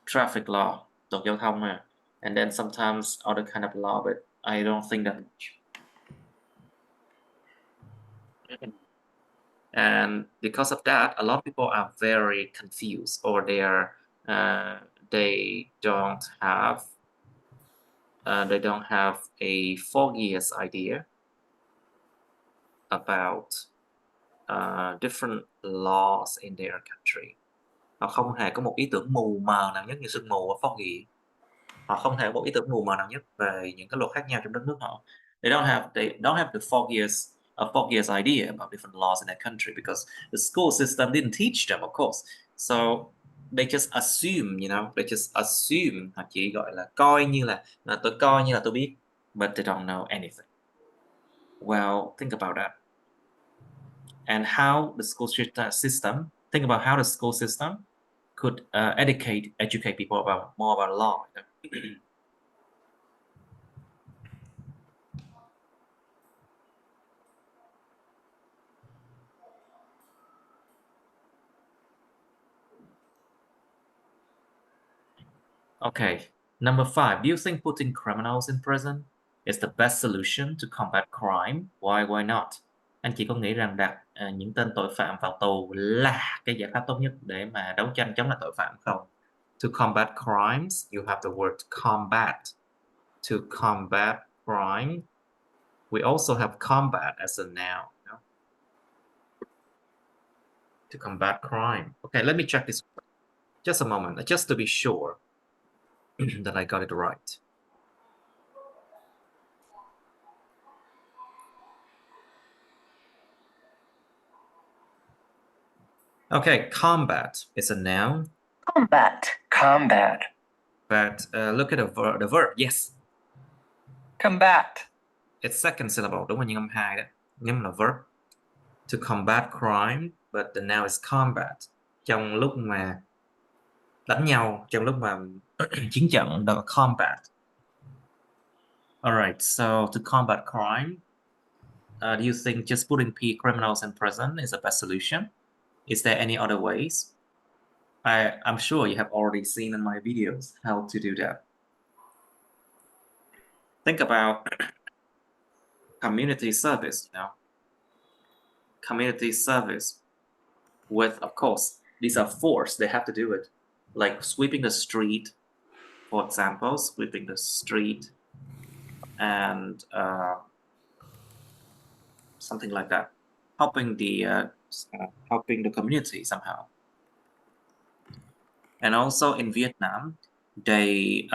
Speaker 1: Traffic law, luật giao thông mà. And then sometimes other kind of law, but I don't think that much. And because of that, a lot of people are very confused, or they don't have a foggiest idea about different laws in their country. Họ không hề có một ý tưởng mù mờ nào nhất, như sương mù và foggy. Họ không hề có một ý tưởng mù mờ nào nhất về những cái luật khác nhau trong đất nước họ. They don't have the foggiest idea about different laws in their country because the school system didn't teach them, of course. So they just assume, you know, họ chỉ gọi là coi như là tôi biết, but they don't know anything. Well, think about that. And how the school system, think about how the school system could educate people more about law. Okay, number 5. Do you think putting criminals in prison is the best solution to combat crime? Why not? Anh chị có nghĩ rằng đặt những tên tội phạm vào tù là cái giải pháp tốt nhất để mà đấu tranh chống lại tội phạm không? To combat crimes, you have the word combat. To combat crime, we also have combat as a noun. You know? To combat crime. Okay, let me check this. Just a moment, just to be sure that I got it right. Okay, combat is a noun.
Speaker 3: Combat.
Speaker 1: But look at the verb. Yes.
Speaker 3: Combat.
Speaker 1: It's second syllable. Đúng là nhân âm 2 đó. Nhưng là verb. To combat crime, but the noun is combat. Trong lúc mà đánh nhau, trong lúc mà chiến trận, đó là combat. Alright, so to combat crime, do you think just putting criminals in prison is the best solution? Is there any other ways? I'm sure you have already seen in my videos how to do that. Think about community service, you know, community service with, of course, these are forced, they have to do it, like sweeping the street, for example, sweeping the street, and something like that, helping the community somehow. And also in Vietnam, they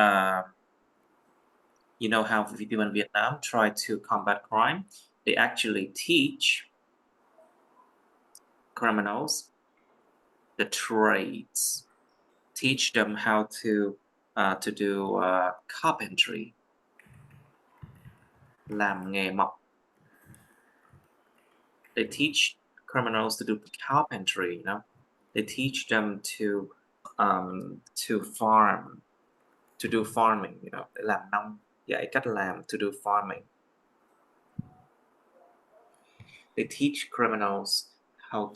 Speaker 1: you know how people in Vietnam try to combat crime, they actually teach criminals the trades, teach them how to do carpentry, làm nghề mộc. They teach criminals to do carpentry, you know. They teach them to farm, to do farming, you know, để làm nông, dạy cách làm, to do farming. They teach criminals how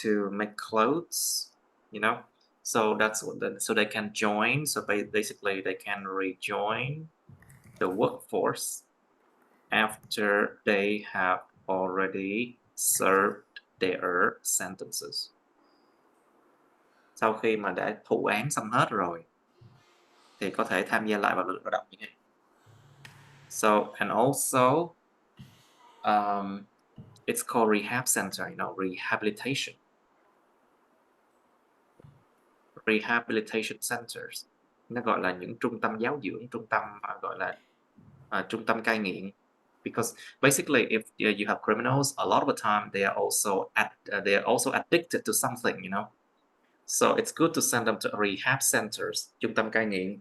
Speaker 1: to make clothes, you know. So that's what so they can join. So basically, they can rejoin the workforce after they have already served their sentences. Sau khi mà đã thụ án xong hết rồi thì có thể tham gia lại vào lực lượng lao động như thế. So and also it's called rehab center, you know, rehabilitation centers. Nó gọi là những trung tâm giáo dưỡng, trung tâm gọi là trung tâm cai nghiện. Because basically, if you have criminals, a lot of the time they are also addicted to something, you know. So it's good to send them to rehab centers, trung tâm cai nghiện.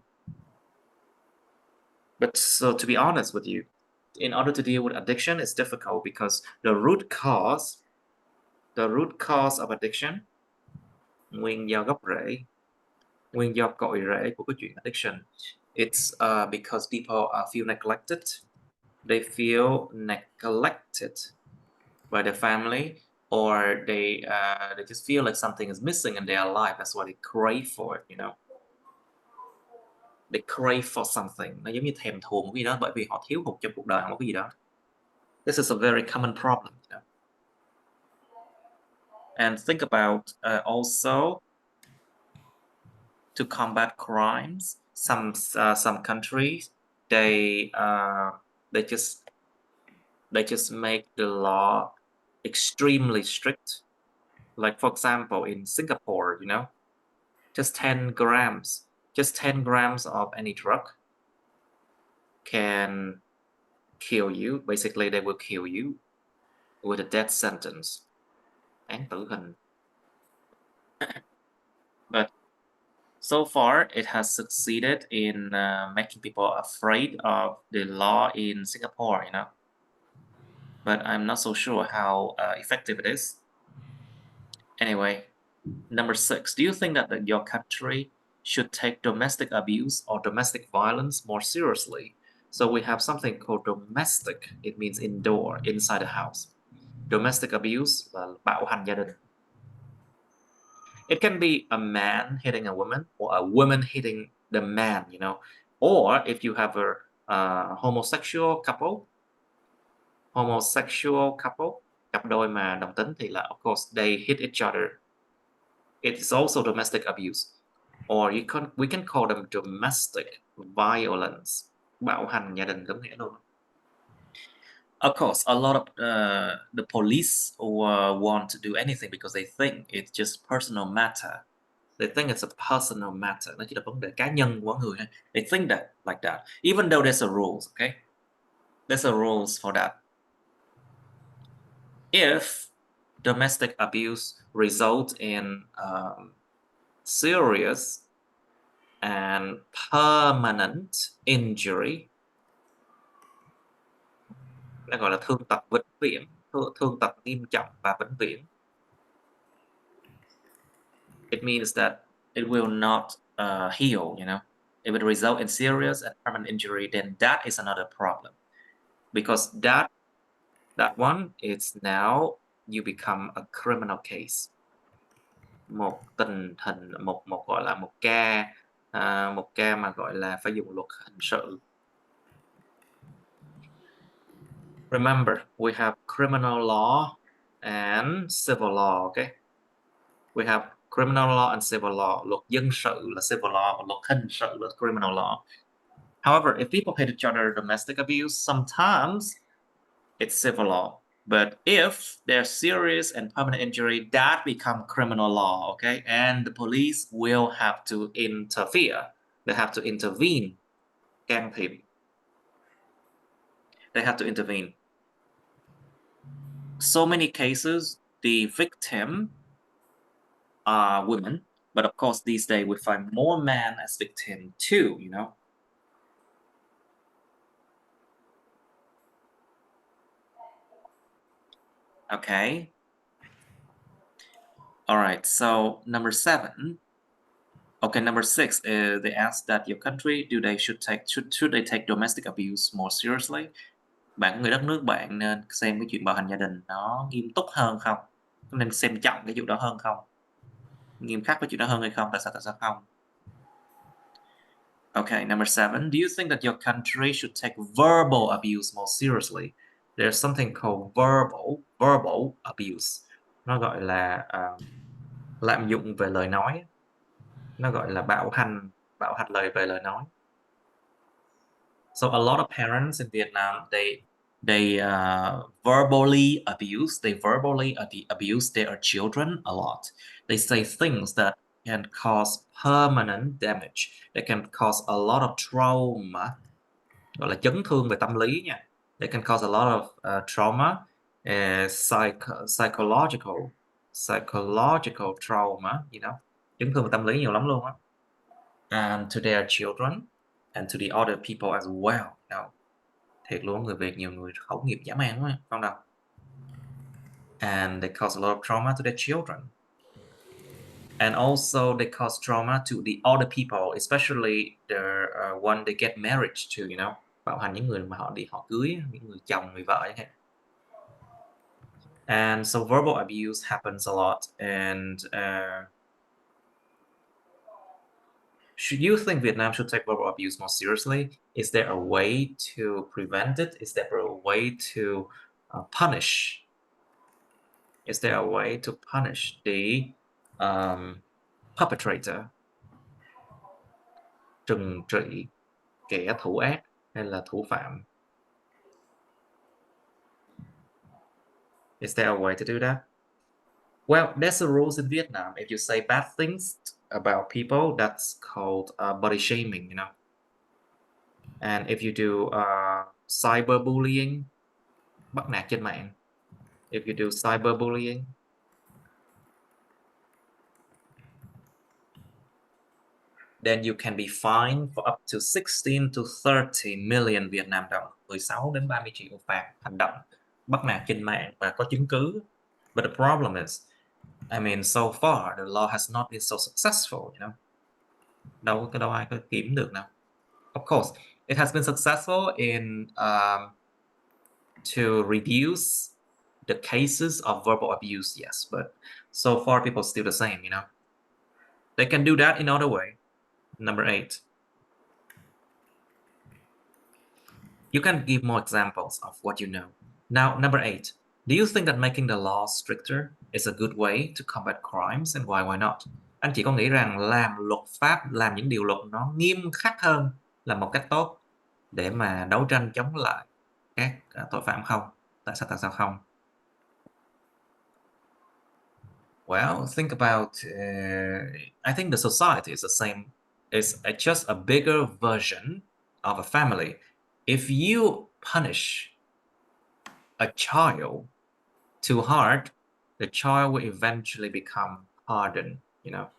Speaker 1: But so to be honest with you, in order to deal with addiction, it's difficult because the root cause of addiction, nguyên do gốc rễ, nguyên do cội rễ của cái chuyện addiction, it's because people feel neglected. They feel neglected by their family, or they just feel like something is missing in their life. That's why they crave for it, you know. They crave for something. Nó giống như thèm thuồng một cái gì đó, bởi vì họ thiếu hụt trong cuộc đời một cái gì đó. This is a very common problem, you know. And think about also to combat crimes. Some countries they just make the law extremely strict. Like for example, in Singapore, you know, just 10 grams of any drug can kill you. Basically, they will kill you with a death sentence. Án tử hình. But so far, it has succeeded in making people afraid of the law in Singapore, you know. But I'm not so sure how effective it is. Anyway, number 6, do you think that your country should take domestic abuse or domestic violence more seriously? So we have something called domestic. It means indoor, inside the house. Domestic abuse là bạo hành gia đình. It can be a man hitting a woman or a woman hitting the man, you know. Or if you have a homosexual couple, cặp đôi mà đồng tính thì là, of course, they hit each other. It is also domestic abuse. Or we can call them domestic violence. Bạo hành gia đình đúng nghĩa luôn. Of course, a lot of the police want to do anything because they think it's just personal matter. They think it's a personal matter. Nó chỉ là vấn đề cá nhân của người. They think that like that. Even though there's a rules, okay? There's a rules for that. If domestic abuse results in serious and permanent injury, nó gọi là thương tật vĩnh viễn, thương tật nghiêm trọng và vĩnh viễn. It means that it will not heal, you know. If it results in serious and permanent injury, then that is another problem. Because that one is now you become a criminal case. Một tình hình, một gọi là một ca một ca mà gọi là phải dùng luật hình sự. Remember, we have criminal law and civil law, okay? We have criminal law and civil law. Luật dân sự là civil law, và luật hình sự là criminal law. However, if people hate each other, domestic abuse, sometimes it's civil law. But if there's serious and permanent injury, that become criminal law, okay? And the police will have to interfere. They have to intervene. Can thiệp. They have to intervene. So many cases, the victim are women, but of course these days we find more men as victim too, you know. Okay. All right, so number 7. Okay, number 6 is they ask that your country should they take domestic abuse more seriously? Bạn người đất nước bạn nên xem cái chuyện bạo hành gia đình nó nghiêm túc hơn không? Nên xem trọng cái vụ đó hơn không? Nghiêm khắc với chuyện đó hơn hay không? Tại sao không? Okay, number 7. Do you think that your country should take verbal abuse more seriously? There's something called verbal abuse. Nó gọi là lạm dụng về lời nói. Nó gọi là bạo hành lời về lời nói. So a lot of parents in Vietnam, they verbally abuse their children a lot. They say things that can cause permanent damage. They can cause a lot of trauma. Gọi là chấn thương về tâm lý nha. They can cause a lot of trauma, psychological trauma, you know. Chấn thương về tâm lý nhiều lắm luôn á. And to their children and to the other people as well, you know. Thiệt luôn, người Việt nhiều người khẩu nghiệp dã man quá, không đâu. And they cause a lot of trauma to their children. And also they cause trauma to the other people, especially the one they get married to, you know. Bạo hành những người mà họ cưới, những người chồng, người vợ chẳng hạn. And so verbal abuse happens a lot. And should you think Vietnam should take verbal abuse more seriously? Is there a way to prevent it? Is there a way to punish? Is there a way to punish the perpetrator? Trừng trị kẻ thủ ác hay là thủ phạm? Is there a way to do that? Well, there's a rules in Vietnam. If you say bad things about people, that's called body shaming, you know. And if you do cyberbullying, bắt nạt trên mạng. If you do cyberbullying, then you can be fined for up to 16 to 30 million Vietnam đồng, 16 đến 30 triệu phạt hành động bắt nạt trên mạng và có chứng cứ. But the problem is, I mean, so far the law has not been so successful, you know. Đâu ai có kiểm được nào. Of course, it has been successful in to reduce the cases of verbal abuse, yes, but so far people still the same, you know. They can do that in other way. Number 8. You can give more examples of what you know. Now, number 8. Do you think that making the law stricter is a good way to combat crimes, and why not? Anh chị có nghĩ rằng làm luật pháp, làm những điều luật nó nghiêm khắc hơn là một cách tốt để mà đấu tranh chống lại các tội phạm không? Tại sao không? Well, think about, I think the society is the same. It's just a bigger version of a family. If you punish a child too hard, the child will eventually become hardened, you know.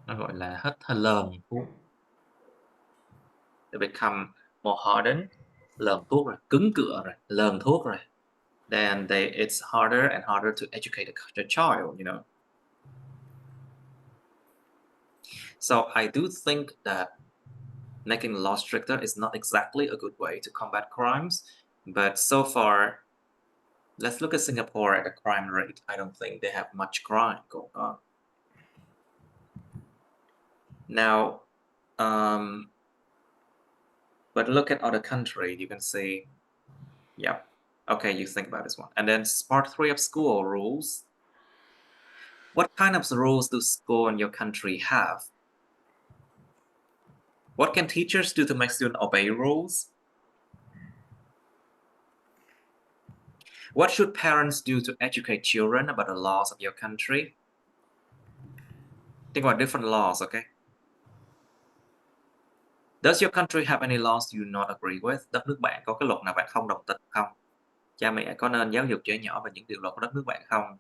Speaker 1: Nó gọi là hết lờn thuốc. They become more hardened, lờn thuốc rồi, cứng cựa rồi, lờn thuốc rồi. Then it's harder and harder to educate the child, you know. So I do think that making the law stricter is not exactly a good way to combat crimes, but so far, let's look at Singapore at the crime rate. I don't think they have much crime going on. Now, but look at other country, you can see, yeah. Okay, you think about this one. And then part 3 of school rules. What kind of rules do school in your country have? What can teachers do to make students obey rules? What should parents do to educate children about the laws of your country? Think about different laws, okay? Does your country have any laws you do not agree with? Đất nước bạn có cái luật nào bạn không đồng tình không? Cha mẹ có nên giáo dục trẻ nhỏ về những điều luật của đất nước bạn không?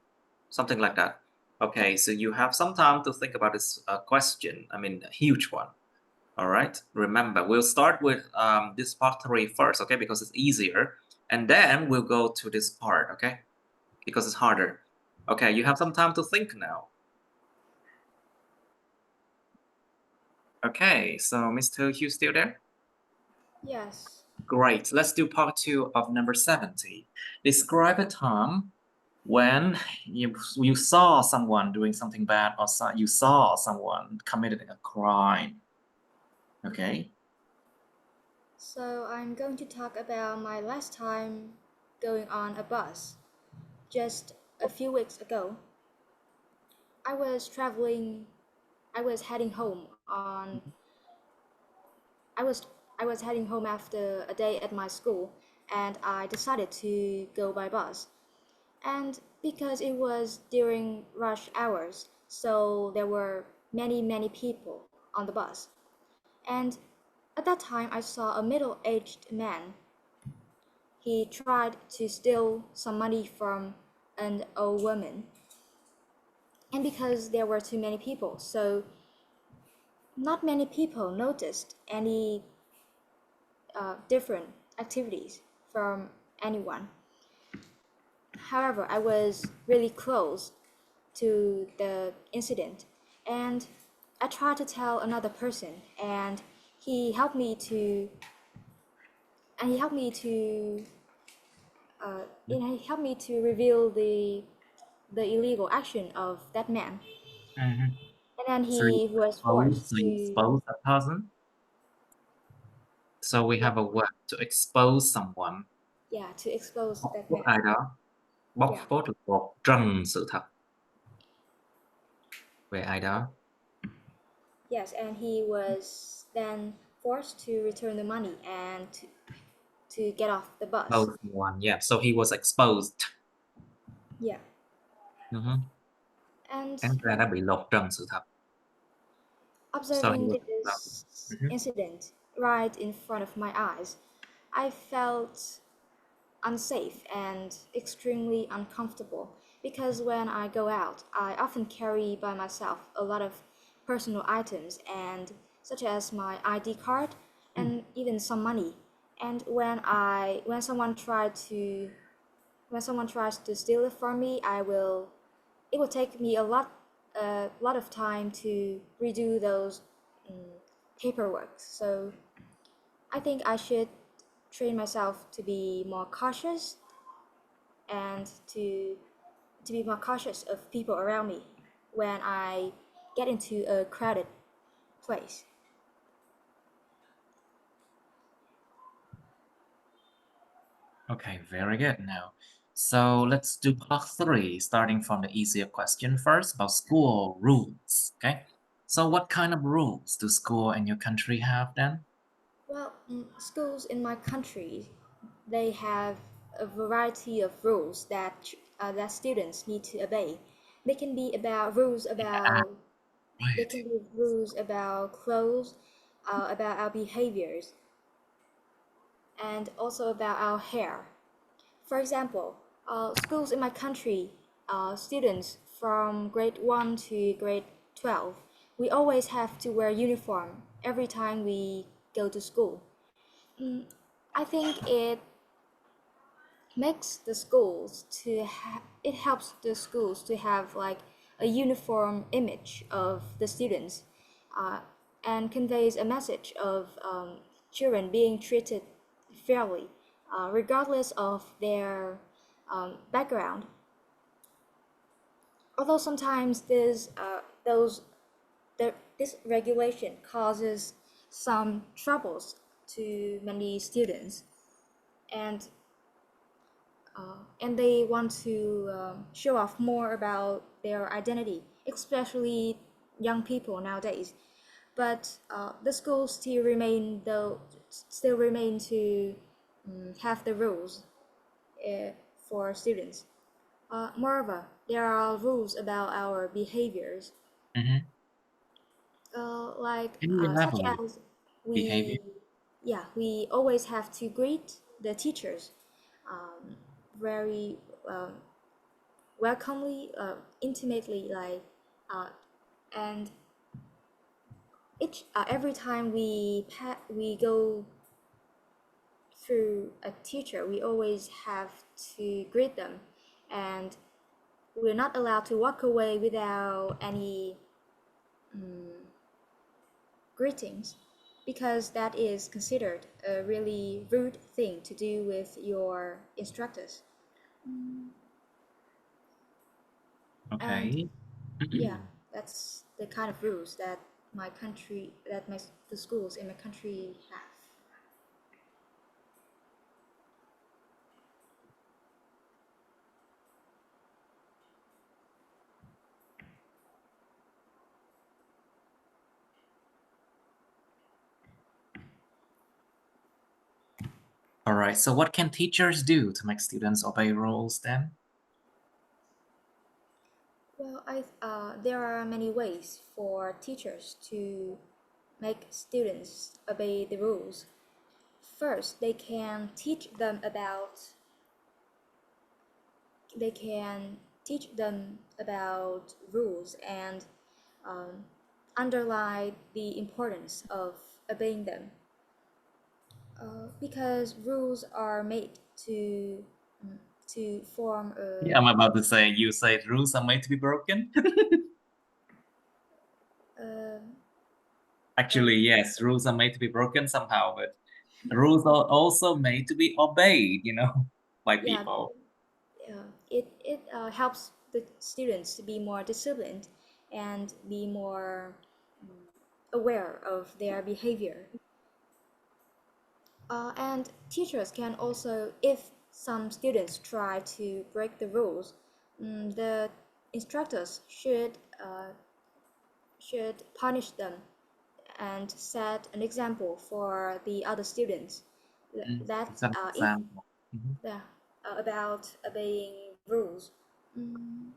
Speaker 1: Something like that. Okay, so you have some time to think about this question. I mean, a huge one. All right. Remember, we'll start with this part 3 first, okay? Because it's easier. And then we'll go to this part, okay? Because it's harder. Okay, you have some time to think now. Okay, so Mr. Hugh still there?
Speaker 2: Yes.
Speaker 1: Great. Let's do part 2 of number 70. Describe a time when you saw someone doing something bad or you saw someone committing a crime. Okay.
Speaker 2: So I'm going to talk about my last time going on a bus. Just a few weeks ago, I was heading home on I was heading home after a day at my school, and I decided to go by bus. And because it was during rush hours, so there were many people on the bus. And at that time, I saw a middle-aged man. He tried to steal some money from an old woman. And because there were too many people, so not many people noticed any different activities from anyone. However, I was really close to the incident, and I tried to tell another person, and he helped me to he helped me to reveal the illegal action of that man.
Speaker 1: Mhm.
Speaker 2: And then
Speaker 1: So you
Speaker 2: he was forced to
Speaker 1: expose that person. So we
Speaker 2: yeah,
Speaker 1: have a word to expose someone.
Speaker 2: yeah, to expose
Speaker 1: Bóc
Speaker 2: that
Speaker 1: phốt
Speaker 2: man.
Speaker 1: ai đó. Bóc
Speaker 2: Yeah.
Speaker 1: phốt là một trần sự thật về ai đó.
Speaker 2: Yes, and he was then forced to return the money and to get off the bus.
Speaker 1: Expose someone. Yeah. So he was exposed.
Speaker 2: Yeah. And
Speaker 1: Đáng ra đã bị lột trần sự thật. So he
Speaker 2: observing
Speaker 1: was
Speaker 2: this
Speaker 1: exposed.
Speaker 2: incident right in front of my eyes, I felt unsafe and extremely uncomfortable because when I go out, I often carry by myself a lot of personal items and such as my ID card and even some money. And when someone tries to steal it from me, it will take me a lot of time to redo those paperwork. So I think I should train myself to be more cautious and to be more cautious of people around me when I get into a crowded place.
Speaker 1: Okay, very good. Now, so let's do part 3, starting from the easier question first about school rules. Okay. So what kind of rules do school in your country have then?
Speaker 2: Well, schools in my country, they have a variety of rules that students need to obey. They can be about rules about They
Speaker 1: Right.
Speaker 2: can be rules about clothes, about our behaviors, and also about our hair. For example, schools in my country, students from grade 1 to grade 12, we always have to wear uniform every time we go to school. I think it helps the schools to have like a uniform image of the students, uh, and conveys a message of children being treated fairly, regardless of their background. Although sometimes those this regulation causes some troubles to many students, and they want to show off more about their identity, especially young people nowadays. But the schools still remain to have the rules for students. Moreover, there are rules about our behaviors,
Speaker 1: Mhm.
Speaker 2: like
Speaker 1: Can you
Speaker 2: such
Speaker 1: elaborate?
Speaker 2: as
Speaker 1: Behavior?
Speaker 2: we always have to greet the teachers very welcomely, intimately, and every time we go through a teacher, we always have to greet them, and we're not allowed to walk away without any greetings, because that is considered a really rude thing to do with your instructors. And
Speaker 1: Okay.
Speaker 2: yeah, that's the kind of rules that the schools in my country have.
Speaker 1: All right. So what can teachers do to make students obey rules then?
Speaker 2: Well, there are many ways for teachers to make students obey the rules. First, they can teach them about rules and um, underline the importance of obeying them. Because rules are made to form
Speaker 1: Yeah, I'm about to say, you say rules are made to be broken.
Speaker 2: a
Speaker 1: Actually, yes, rules are made to be broken somehow, but rules are also made to be obeyed, by
Speaker 2: yeah,
Speaker 1: people.
Speaker 2: it helps the students to be more disciplined and be more aware of their behavior. And teachers can also, if some students try to break the rules, the instructors should punish them and set an example for the other students. That
Speaker 1: It's an
Speaker 2: if
Speaker 1: example. Mhm.
Speaker 2: yeah, about obeying rules. Mm,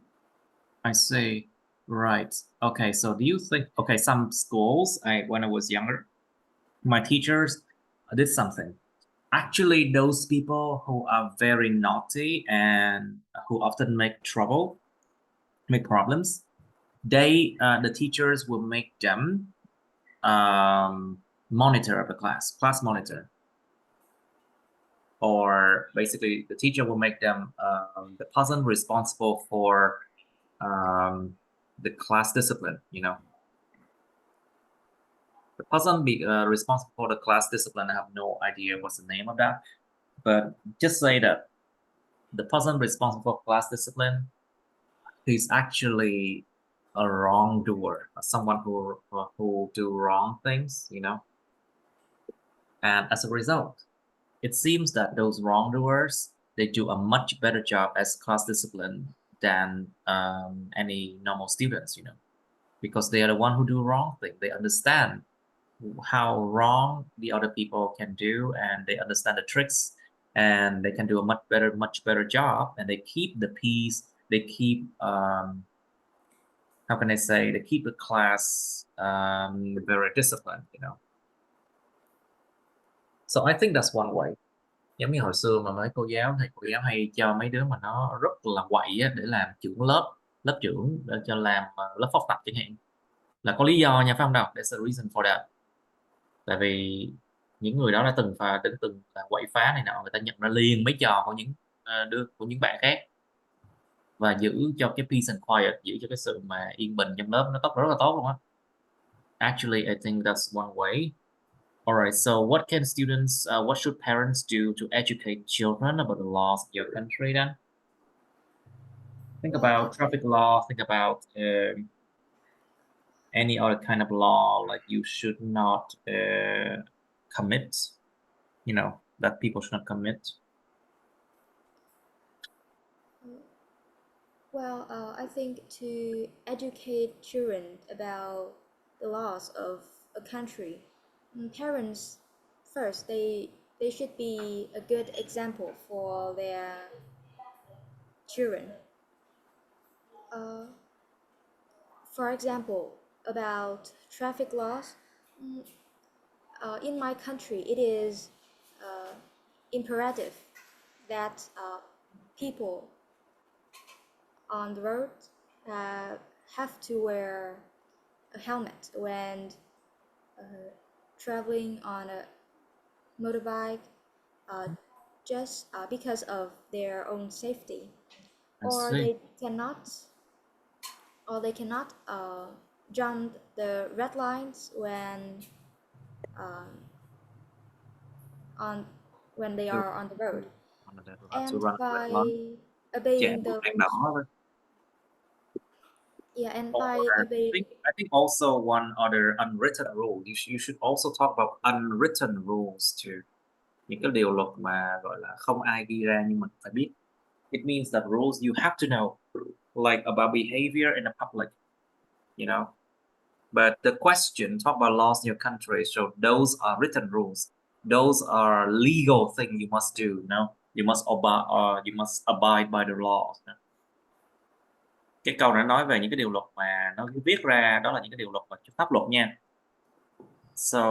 Speaker 1: I see. Right. Okay. So do you think, okay, some schools, when I was younger, my teachers did something. Actually, those people who are very naughty and who often make trouble, make problems, the teachers will make them monitor of the class monitor, or basically the teacher will make them the person responsible for um, the class discipline. The person responsible for the class discipline. I have no idea what's the name of that, but just say that the person responsible for class discipline, he's actually a wrongdoer, someone who do wrong things. And as a result, it seems that those wrongdoers, they do a much better job as class discipline than any normal students, because they are the one who do wrong thing. They understand how wrong the other people can do, and they understand the tricks, and they can do a much better job, and they keep the peace. They keep how can I say? They keep the class very disciplined. So I think that's one way. Giống như hồi xưa mà mấy thầy cô giáo hay cho mấy đứa mà nó rất là quậy á, để làm trưởng lớp, lớp trưởng, để cho làm lớp phóc tập chẳng hạn, là có lý do nha, phải không đâu? There's a reason for that. Tại vì những người đó đã từng là quậy phá này nọ, người ta nhận ra liền mấy trò của những của những bạn khác, và giữ cho cái peace and quiet, giữ cho cái sự mà yên bình trong lớp nó rất là tốt luôn á. Actually, I think that's one way. All right, so what should parents do to educate children about the laws of your country then? Think
Speaker 2: well,
Speaker 1: about traffic law, think about any other kind of law, like you should not commit, you know, that people should not commit?
Speaker 2: Well, I think to educate children about the laws of a country, parents first they should be a good example for their children. Uh, for example, about traffic laws, in my country, it is imperative that people on the road have to wear a helmet when traveling on a motorbike, just because of their own safety,
Speaker 1: I
Speaker 2: or
Speaker 1: see.
Speaker 2: they cannot jump the red lines um, on when they are on the road.
Speaker 1: To
Speaker 2: And
Speaker 1: run a red
Speaker 2: by
Speaker 1: line.
Speaker 2: obeying
Speaker 1: đèn
Speaker 2: those,
Speaker 1: đỏ.
Speaker 2: yeah, and
Speaker 1: Or
Speaker 2: by obeying,
Speaker 1: I think also one other unwritten rule. You should also talk about unwritten rules too. Những cái điều luật mà gọi là không ai ghi ra nhưng mình phải biết. It means that rules you have to know, like about behavior in the public, you know. But the question talk about laws in your country, so those are written rules. Those are legal things you must do. No, you must abide by the laws. Cái câu này nói về những cái điều luật mà nó viết ra, đó là những cái điều luật mà pháp luật nha. So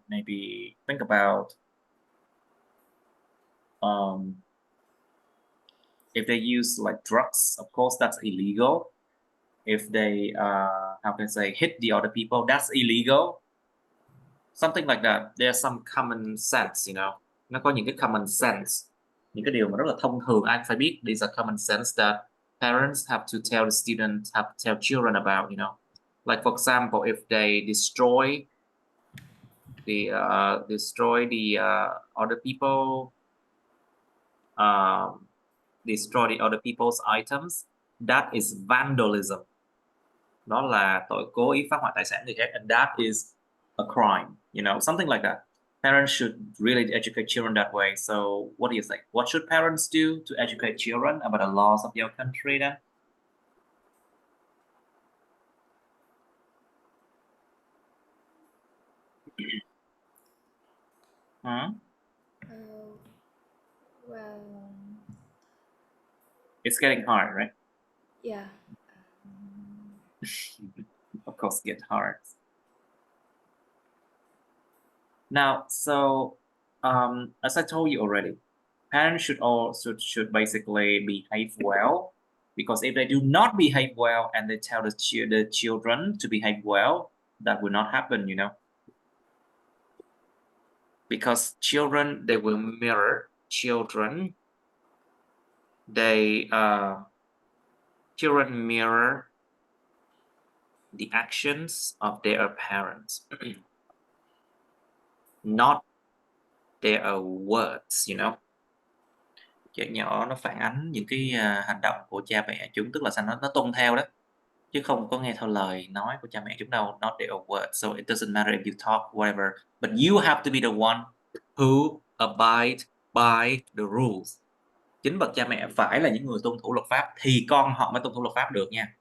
Speaker 1: maybe think about if they use like drugs, of course that's illegal. If they how can I say hit the other people, that's illegal. Something like that. There's some common sense, you know. Nó có những cái common sense, những cái điều mà rất là thông thường ai phải biết. These are common sense that parents have to tell the students, have to tell children about, you know. Like for example, if they destroy the other people, destroy the other people's items, that is vandalism. Đó là tội cố ý phá hoại tài sản người khác, and that is a crime, you know, something like that. Parents should really educate children that way. So what do you think? What should parents do to educate children about the laws of your country then?
Speaker 2: well,
Speaker 1: It's getting hard, right?
Speaker 2: yeah.
Speaker 1: Of course, get hard. Now, so as I told you already, parents should basically behave well, because if they do not behave well and they tell the children to behave well, that will not happen, you know. Because children, they will mirror children. Children mirror the actions of their parents, not their words, you know. Trẻ nhỏ nó phản ánh những cái hành động của cha mẹ chúng, tức là sao nó tuân theo đó, chứ không có nghe theo lời nói của cha mẹ chúng đâu, not their words. So it doesn't matter if you talk whatever, but you have to be the one who abide by the rules. Chính bậc cha mẹ phải là những người tuân thủ luật pháp thì con họ mới tuân thủ luật pháp được nha.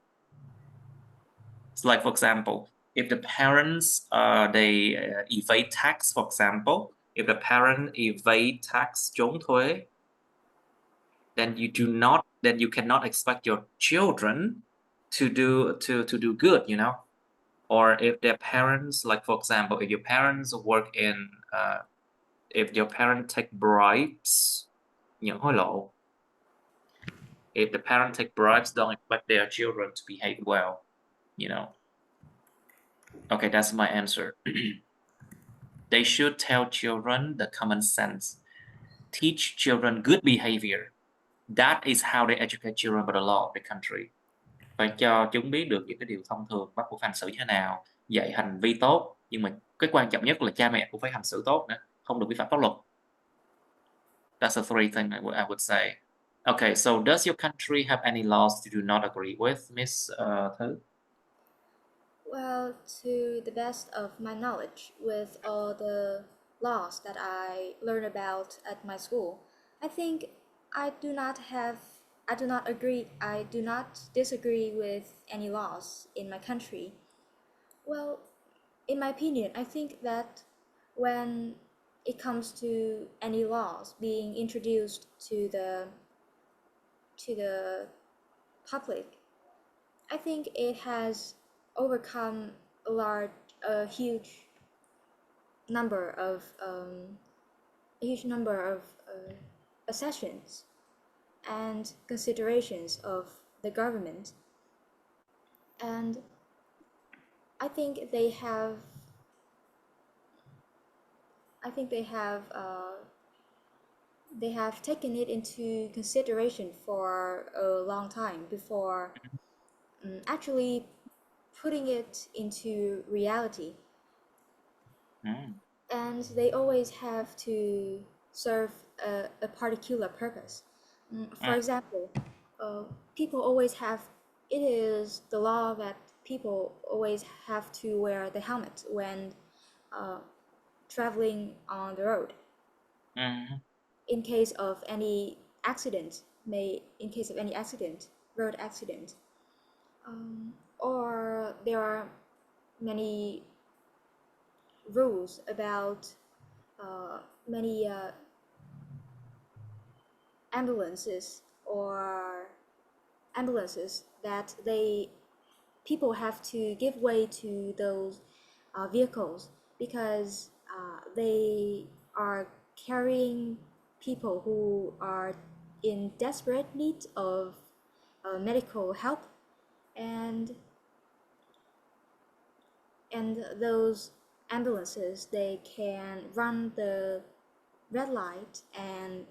Speaker 1: So like for example, if the parents they evade tax, for example, if the parent evade tax, trốn thuế, then you cannot expect your children to do good, you know. Or if their parents, like for example, if your parents work in if your parent take bribes, nhận hối lộ, if the parent take bribes, don't expect their children to behave well, you know. Okay, that's my answer. They should tell children the common sense, teach children good behavior. That is how they educate children about the law of the country. Phải cho chúng biết được những cái điều thông thường, bắt buộc hành xử như thế nào, dạy hành vi tốt, nhưng mà cái quan trọng nhất là cha mẹ cũng phải hành xử tốt nữa, không được vi phạm pháp luật. That's the three things I would say. Okay, so does your country have any laws you do not agree with, Miss Thư?
Speaker 2: Well, to the best of my knowledge, with all the laws that I learned about at my school, I think I do not have, I do not disagree with any laws in my country. Well, in my opinion, I think that when it comes to any laws being introduced to the public, I think it has overcome a huge number of accessions and considerations of the government, and I think they have. I think they have taken it into consideration for a long time before actually putting it into reality. And they always have to serve a particular purpose. For example, people always have, it is the law that people always have to wear the helmet when traveling on the road. In case of any accident, road accident, or there are many rules about many ambulances that people have to give way to those vehicles because they are carrying people who are in desperate need of medical help, and those ambulances, they can run the red light and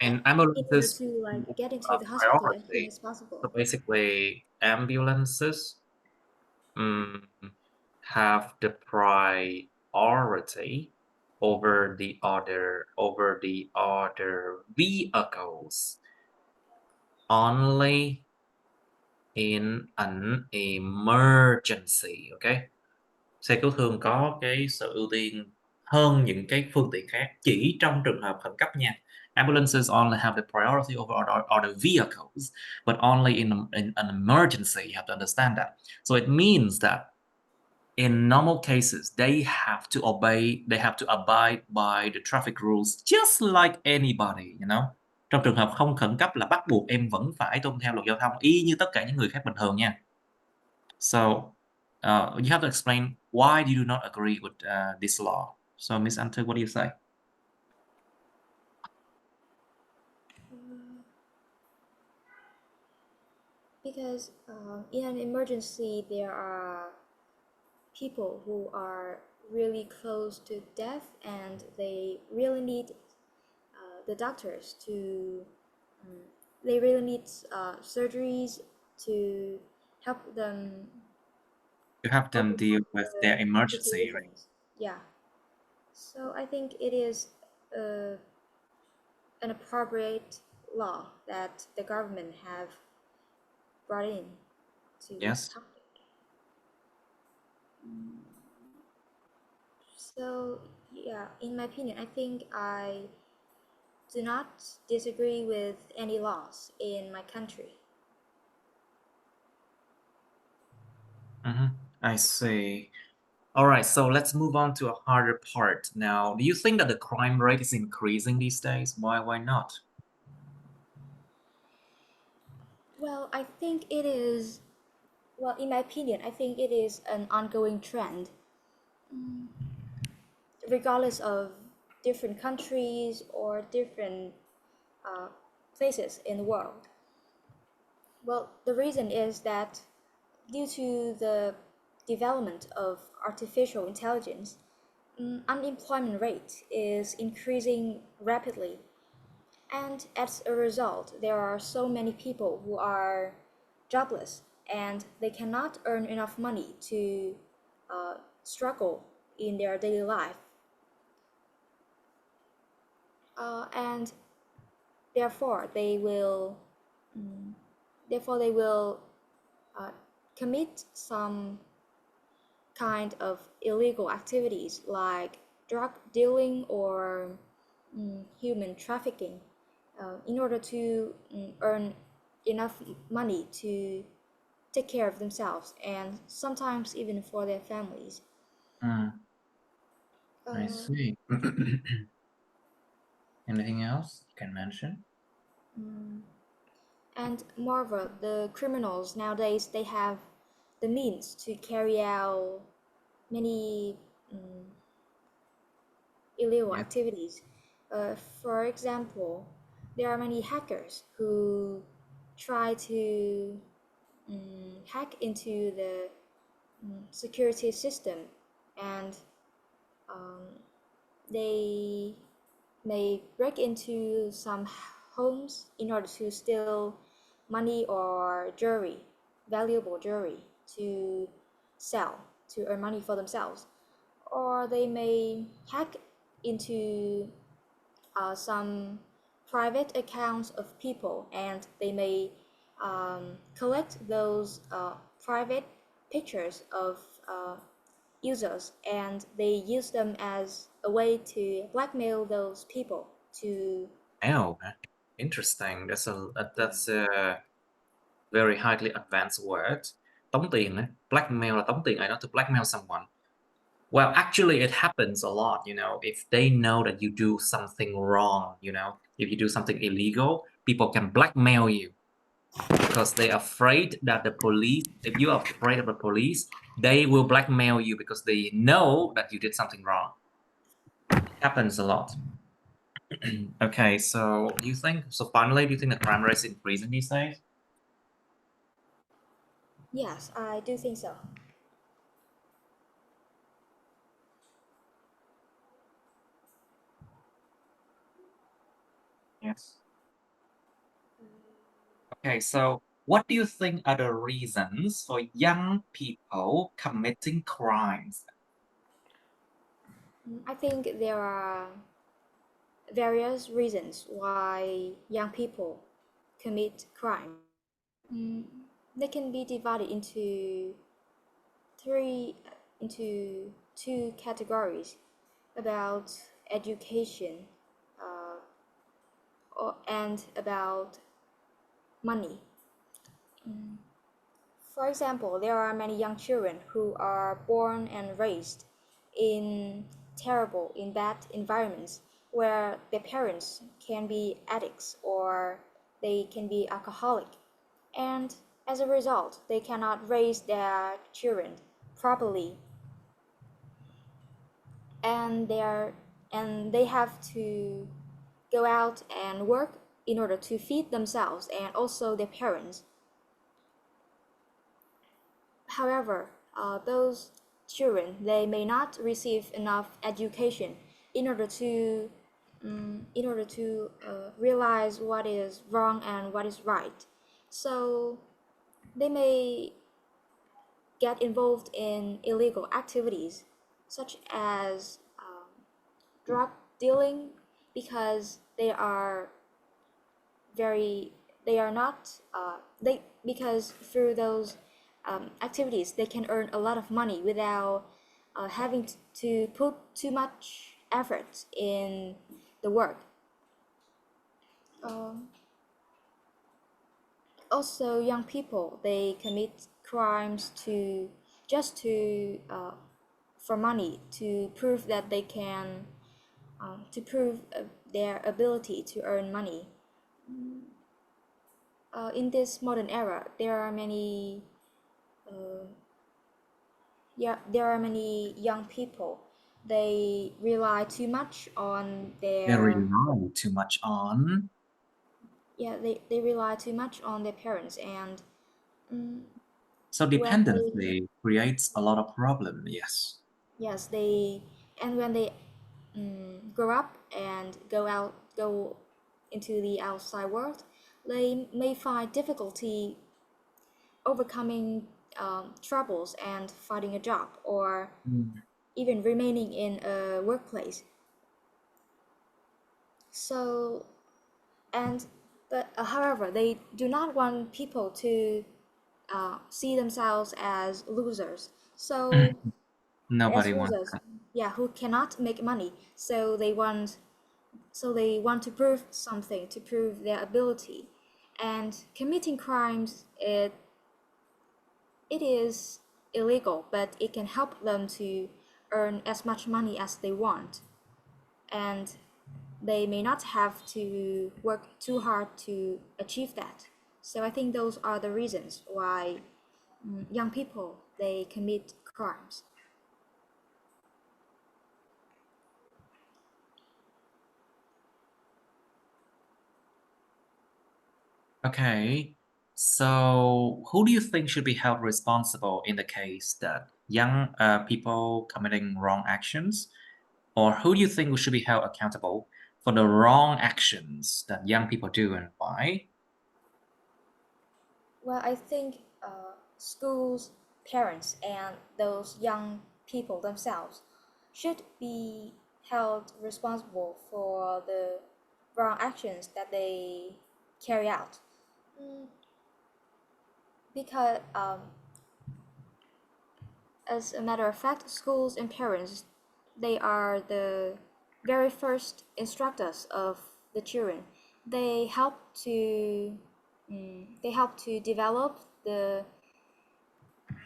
Speaker 1: And
Speaker 2: in order
Speaker 1: ambulances
Speaker 2: to like get into
Speaker 1: a
Speaker 2: the hospital as soon
Speaker 1: priority.
Speaker 2: as possible.
Speaker 1: So basically, ambulances have the priority over the other vehicles only in an emergency. Okay, xe cứu thương có cái sự ưu tiên hơn những cái phương tiện khác chỉ trong trường hợp khẩn cấp nha. Ambulances only have the priority over other vehicles, but only in an emergency. You have to understand that. So it means that in normal cases, they have to abide by the traffic rules just like anybody, you know. Trong trường hợp không khẩn cấp là bắt buộc em vẫn phải tuân theo luật giao thông y như tất cả những người khác bình thường nha. So you have to explain why you do not agree with this law. So Miss Ante, what do you say?
Speaker 2: Because in an emergency, there are people who are really close to death and they really need the doctors to, they really need surgeries to help them
Speaker 1: You have them
Speaker 2: overcome
Speaker 1: deal with their
Speaker 2: the
Speaker 1: emergency, right?
Speaker 2: situations. Yeah. So I think it is uh, an appropriate law that the government have brought in to this
Speaker 1: Yes.
Speaker 2: topic. So yeah, in my opinion, I think I do not disagree with any laws in my country.
Speaker 1: I see. All right, so let's move on to a harder part. Now, do you think that the crime rate is increasing these days? Why not?
Speaker 2: Well, I think it is, well, in my opinion, I think it is an ongoing trend, regardless of different countries or different places in the world. Well, the reason is that due to the development of artificial intelligence, unemployment rate is increasing rapidly. And as a result, there are so many people who are jobless and they cannot earn enough money to struggle in their daily life. And therefore, they will, therefore they will commit some kind of illegal activities like drug dealing or human trafficking in order to earn enough money to take care of themselves and sometimes even for their families.
Speaker 1: I see. Anything else you can mention?
Speaker 2: And moreover, the criminals nowadays, they have the means to carry out many illegal
Speaker 1: Yeah.
Speaker 2: activities. For example, there are many hackers who try to hack into the security system, and they may break into some homes in order to steal money or jewelry, valuable jewelry, to sell to earn money for themselves. Or they may hack into some private accounts of people, and they may collect those private pictures of users, and they use them as a way to blackmail those people to
Speaker 1: Oh, interesting. That's a very highly advanced word. Tống tiền ấy. Blackmail là tống tiền ai đó to blackmail someone. Well, actually, it happens a lot, if they know that you do something wrong, if you do something illegal, people can blackmail you because they're afraid that if you are afraid of the police, they will blackmail you because they know that you did something wrong. It happens a lot. Okay, so finally, do you think the crime rate is increasing these days?
Speaker 2: yes, I do think so.
Speaker 1: Yes. Okay, so what do you think are the reasons for young people committing crimes?
Speaker 2: I think there are various reasons why young people commit crime. They can be divided three into two categories about education and about money. For example, there are many young children who are born and raised in in bad environments where their parents can be addicts or they can be alcoholic. And as a result, they cannot raise their children properly. And they have to go out and work in order to feed themselves and also their parents. However, those children, they may not receive enough education in order to realize what is wrong and what is right. So they may get involved in illegal activities such as drug dealing because they are not they because through those activities they can earn a lot of money without having to put too much effort in the work. Also, young people, they commit crimes for money, to prove that they can to prove their ability to earn money. In this modern era, there are many young people. They rely too much on
Speaker 1: They rely too much on.
Speaker 2: they rely too much on their parents, and
Speaker 1: So dependency creates a lot of problem. Yes.
Speaker 2: when they grow up and go into the outside world, they may find difficulty overcoming troubles and finding a job or even remaining in a workplace. So, however, they do not want people to see themselves as losers. So
Speaker 1: Nobody
Speaker 2: as
Speaker 1: wants.
Speaker 2: losers, who cannot make money, so they want to prove something, to prove their ability. And committing crimes, it is illegal, but it can help them to earn as much money as they want, and they may not have to work too hard to achieve that. So I think those are the reasons why young people, they commit crimes.
Speaker 1: Okay, so who do you think should be held responsible in the case that young people committing wrong actions, or who do you think should be held accountable for the wrong actions that young people do, and why?
Speaker 2: Well, I think schools, parents, and those young people themselves should be held responsible for the wrong actions that they carry out. Because, as a matter of fact, schools and parents, they are the very first instructors of the children. They help to develop the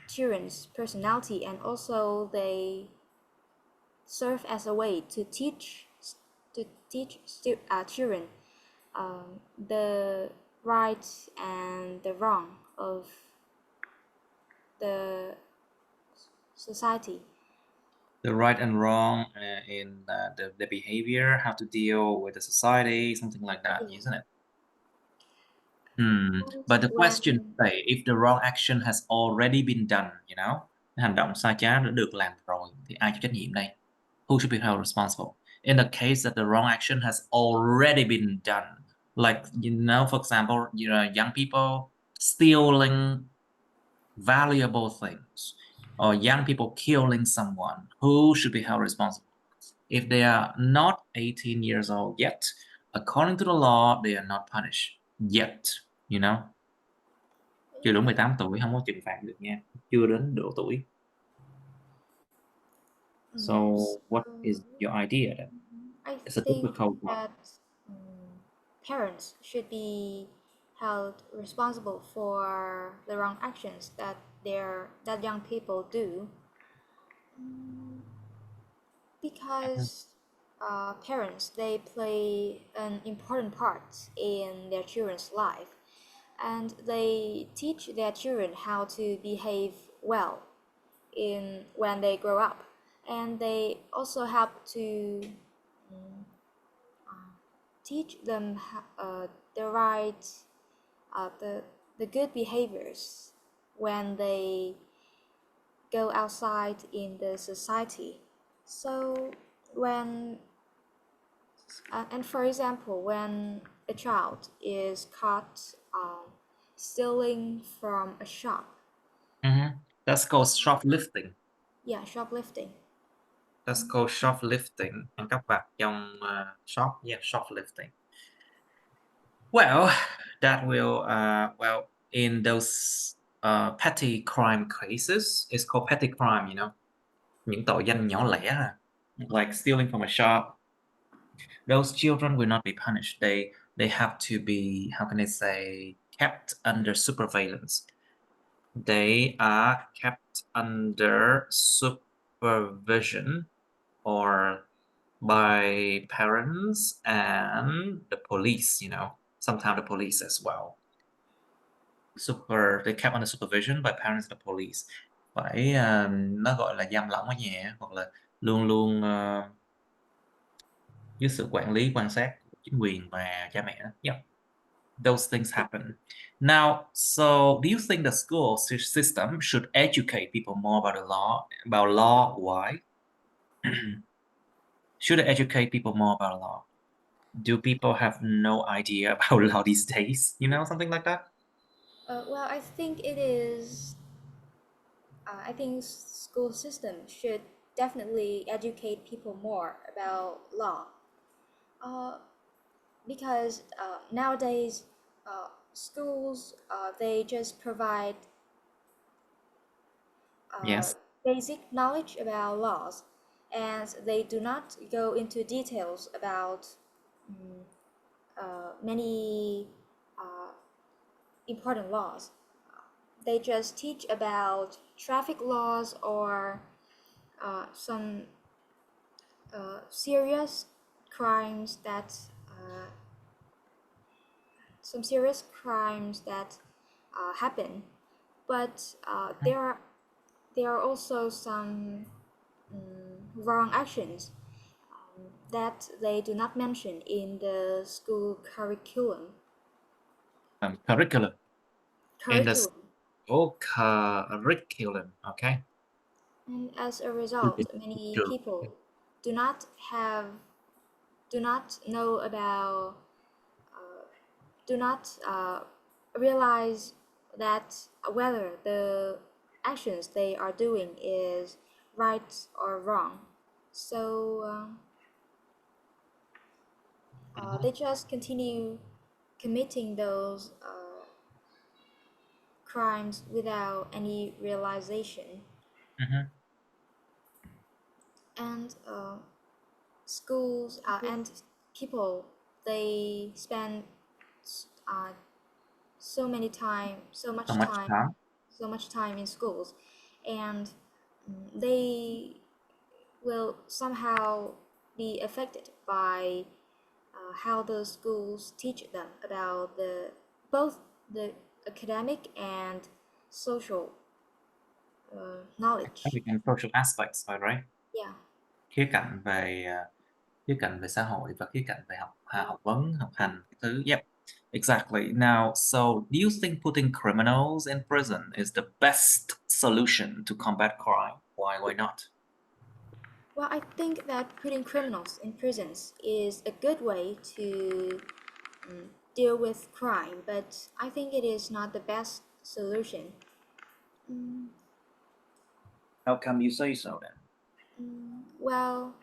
Speaker 2: children's personality, and also they serve as a way to teach children the right and the wrong of the society.
Speaker 1: The right and wrong in the behavior, how to deal with the society, something like that,
Speaker 2: Yeah.
Speaker 1: isn't it?
Speaker 2: And
Speaker 1: But the question
Speaker 2: when
Speaker 1: say if the wrong action has already been done, cái hành động sai trái đã được làm rồi thì ai chịu trách nhiệm đây? Who should be held responsible? In the case that the wrong action has already been done, like for example, young people stealing valuable things, or young people killing someone, who should be held responsible? If they are not 18 years old yet, according to the law, they are not punished yet, Chưa đủ 18 tuổi không có trừng phạt được nha, chưa đến độ tuổi. So what is your idea then?
Speaker 2: I
Speaker 1: It's a
Speaker 2: think
Speaker 1: difficult one.
Speaker 2: that parents should be held responsible for the wrong actions that young people do, because parents, they play an important part in their children's life, and they teach their children how to behave well when they grow up, and they also help to teach them the right the good behaviors when they go outside in the society. So when and for example, when a child is caught stealing from a shop,
Speaker 1: That's called shoplifting.
Speaker 2: yeah, shoplifting.
Speaker 1: That's called shoplifting. Ăn cắp vặt trong shop, yeah, shoplifting. Well, that will in those petty crime cases, it's called petty crime, những tội danh nhỏ lẻ, like stealing from a shop. Those children will not be punished. They have to be, how can I say, kept under surveillance. They are kept under supervision, or by parents and the police, sometimes the police as well. They kept under supervision by parents and the police. Phải nó gọi là giam lỏng ở nhà, hoặc là luôn luôn dưới sự quản lý quan sát của chính quyền và cha mẹ. Yeah, those things happen. Now, so do you think the school system should educate people more about the law? About law, why? Should it educate people more about law? Do people have no idea about law these days? Something like that?
Speaker 2: Well, I think it is. I think school system should definitely educate people more about law, because nowadays schools, they just provide
Speaker 1: Yes.
Speaker 2: basic knowledge about laws, and they do not go into details about many important laws. They just teach about traffic laws or some serious crimes that happen, but there are also some wrong actions that they do not mention in the school curriculum.
Speaker 1: Curriculum. In the
Speaker 2: Curriculum.
Speaker 1: school curriculum. Okay.
Speaker 2: And as a result, many people do not know about, do not realize that whether the actions they are doing is right or wrong. So they just continue committing those crimes without any realization. And schools and people, they spend so much time in schools, and they will somehow be affected by how the schools teach them about both the academic and social knowledge.
Speaker 1: And social aspects, right?
Speaker 2: Yeah.
Speaker 1: Khía cạnh về xã hội và khía cạnh về học vấn, học hành thứ. Yep, exactly. Now, so do you think putting criminals in prison is the best solution to combat crime? Why not?
Speaker 2: Well, I think that putting criminals in prisons is a good way to deal with crime, but I think it is not the best solution.
Speaker 1: How come you say so then?
Speaker 2: Well,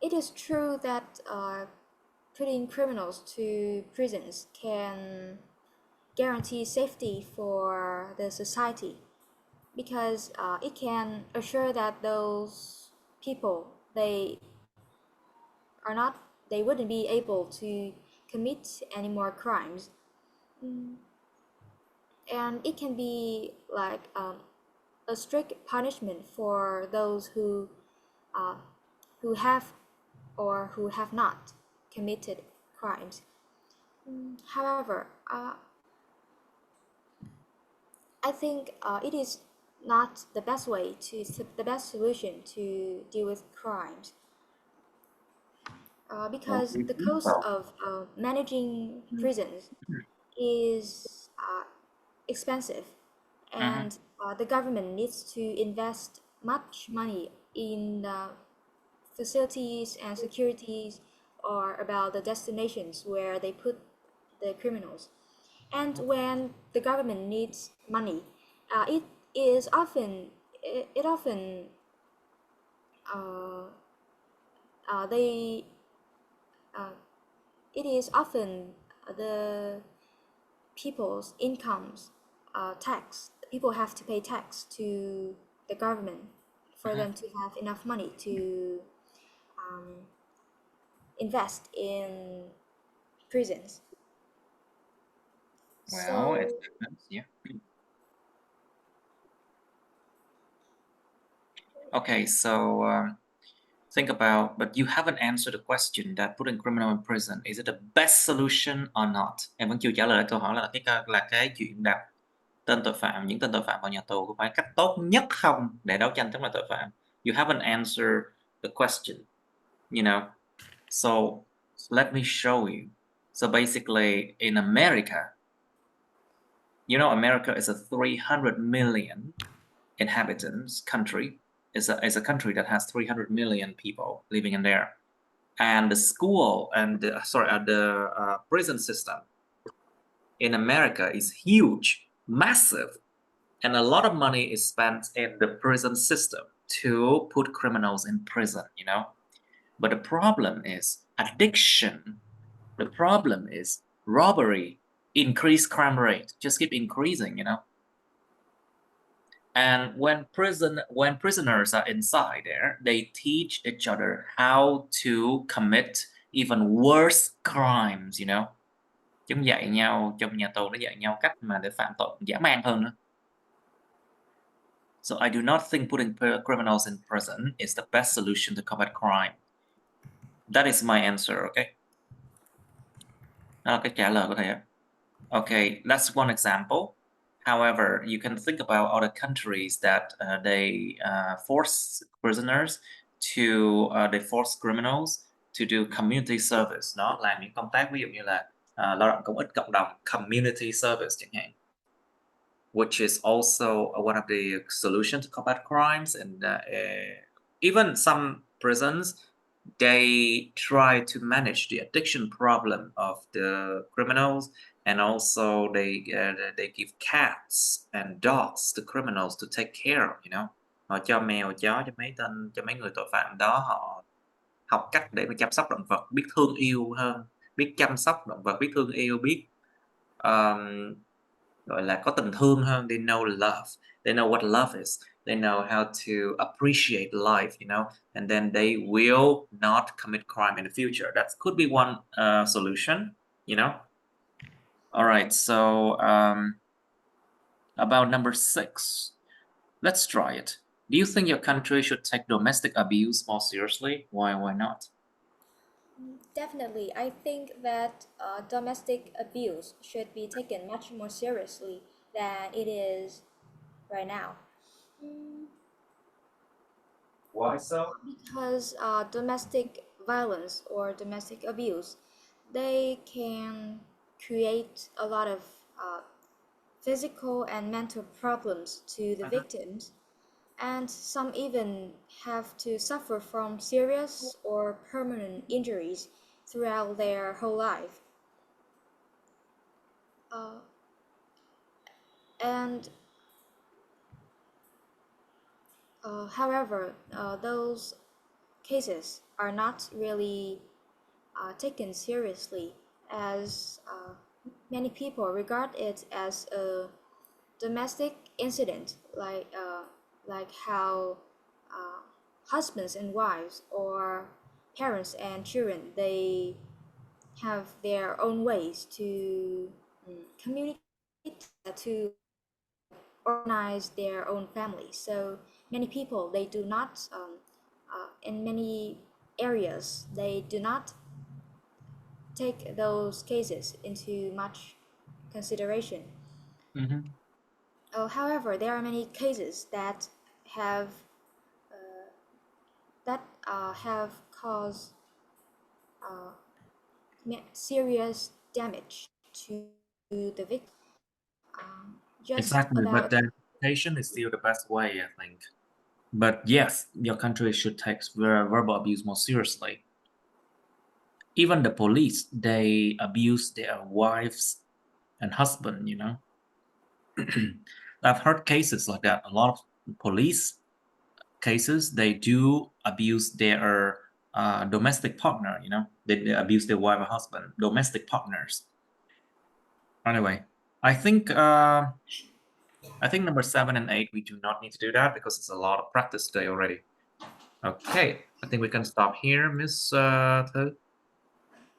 Speaker 2: it is true that putting criminals to prisons can guarantee safety for the society, because it can assure that those people, they wouldn't be able to commit any more crimes. And it can be like a strict punishment for those who have or who have not committed crimes. However, I think it is not the best solution to deal with crimes, because the cost of managing prisons is expensive, and the government needs to invest much money in facilities and securities, or about the destinations where they put the criminals. And when the government needs money, it is often the people's incomes tax. People have to pay tax to the government for them to have enough money to invest in prisons.
Speaker 1: Well, it
Speaker 2: So
Speaker 1: depends, yeah. Okay, so think about, but you haven't answered the question that putting criminal in prison, is it the best solution or not? Em vẫn chưa trả lời câu hỏi là cái chuyện đặt những tên tội phạm vào nhà tù có phải cách tốt nhất không để đấu tranh chống lại tội phạm? You haven't answered the question, you know. So let me show you. So basically, in America, you know, America is a 300 million inhabitants country. Is a country that has 300 million people living in there, and the school and the prison system in America is huge, massive, and a lot of money is spent in the prison system to put criminals in prison, you know. But the problem is addiction. The problem is robbery, increased crime rate, just keep increasing, you know. And when prisoners are inside there, they teach each other how to commit even worse crimes, you know. Chúng dạy nhau, trong nhà tù nó dạy nhau cách mà để phạm tội dã man hơn nữa. So I do not think putting criminals in prison is the best solution to combat crime. That is my answer, okay? Đó là cái trả lời của thầy ạ. Okay, that's one example. However, you can think about other countries that they force prisoners to, they force criminals to do community service. Nó làm những công tác ví dụ như là lao động công ích cộng đồng, community service chẳng hạn. Which is also one of the solutions to combat crimes. And even some prisons, they try to manage the addiction problem of the criminals, and also they give cats and dogs to criminals to take care of, you know. Họ cho mèo chó cho mấy người tội phạm đó, họ học cách để mà chăm sóc động vật, biết thương yêu hơn, biết chăm sóc động vật, biết thương yêu, biết gọi là có tình thương hơn. They know love, they know what love is, they know how to appreciate life, you know, and then they will not commit crime in the future. That could be one solution, you know. All right, so about number 6, let's try it. Do you think your country should take domestic abuse more seriously? Why not?
Speaker 2: Definitely, I think that domestic abuse should be taken much more seriously than it is right now.
Speaker 1: Why so?
Speaker 2: Because domestic violence or domestic abuse, they can create a lot of physical and mental problems to the victims, and some even have to suffer from serious or permanent injuries throughout their whole life. However, those cases are not really taken seriously, as many people regard it as a domestic incident, like how husbands and wives or parents and children, they have their own ways to communicate, to organize their own family. So many people, they do not, in many areas, they do not take those cases into much consideration. However, there are many cases that have caused serious damage to the victim.
Speaker 1: Exactly, but identification is still the best way, I think. But yes, your country should take verbal abuse more seriously. Even the police, they abuse their wives and husband, you know. I've heard cases like that. A lot of police cases, they do abuse their domestic partner, you know. They abuse their wife or husband, domestic partners. Anyway, I think number 7 and 8, we do not need to do that because it's a lot of practice today already. Okay, I think we can stop here, Miss Thư.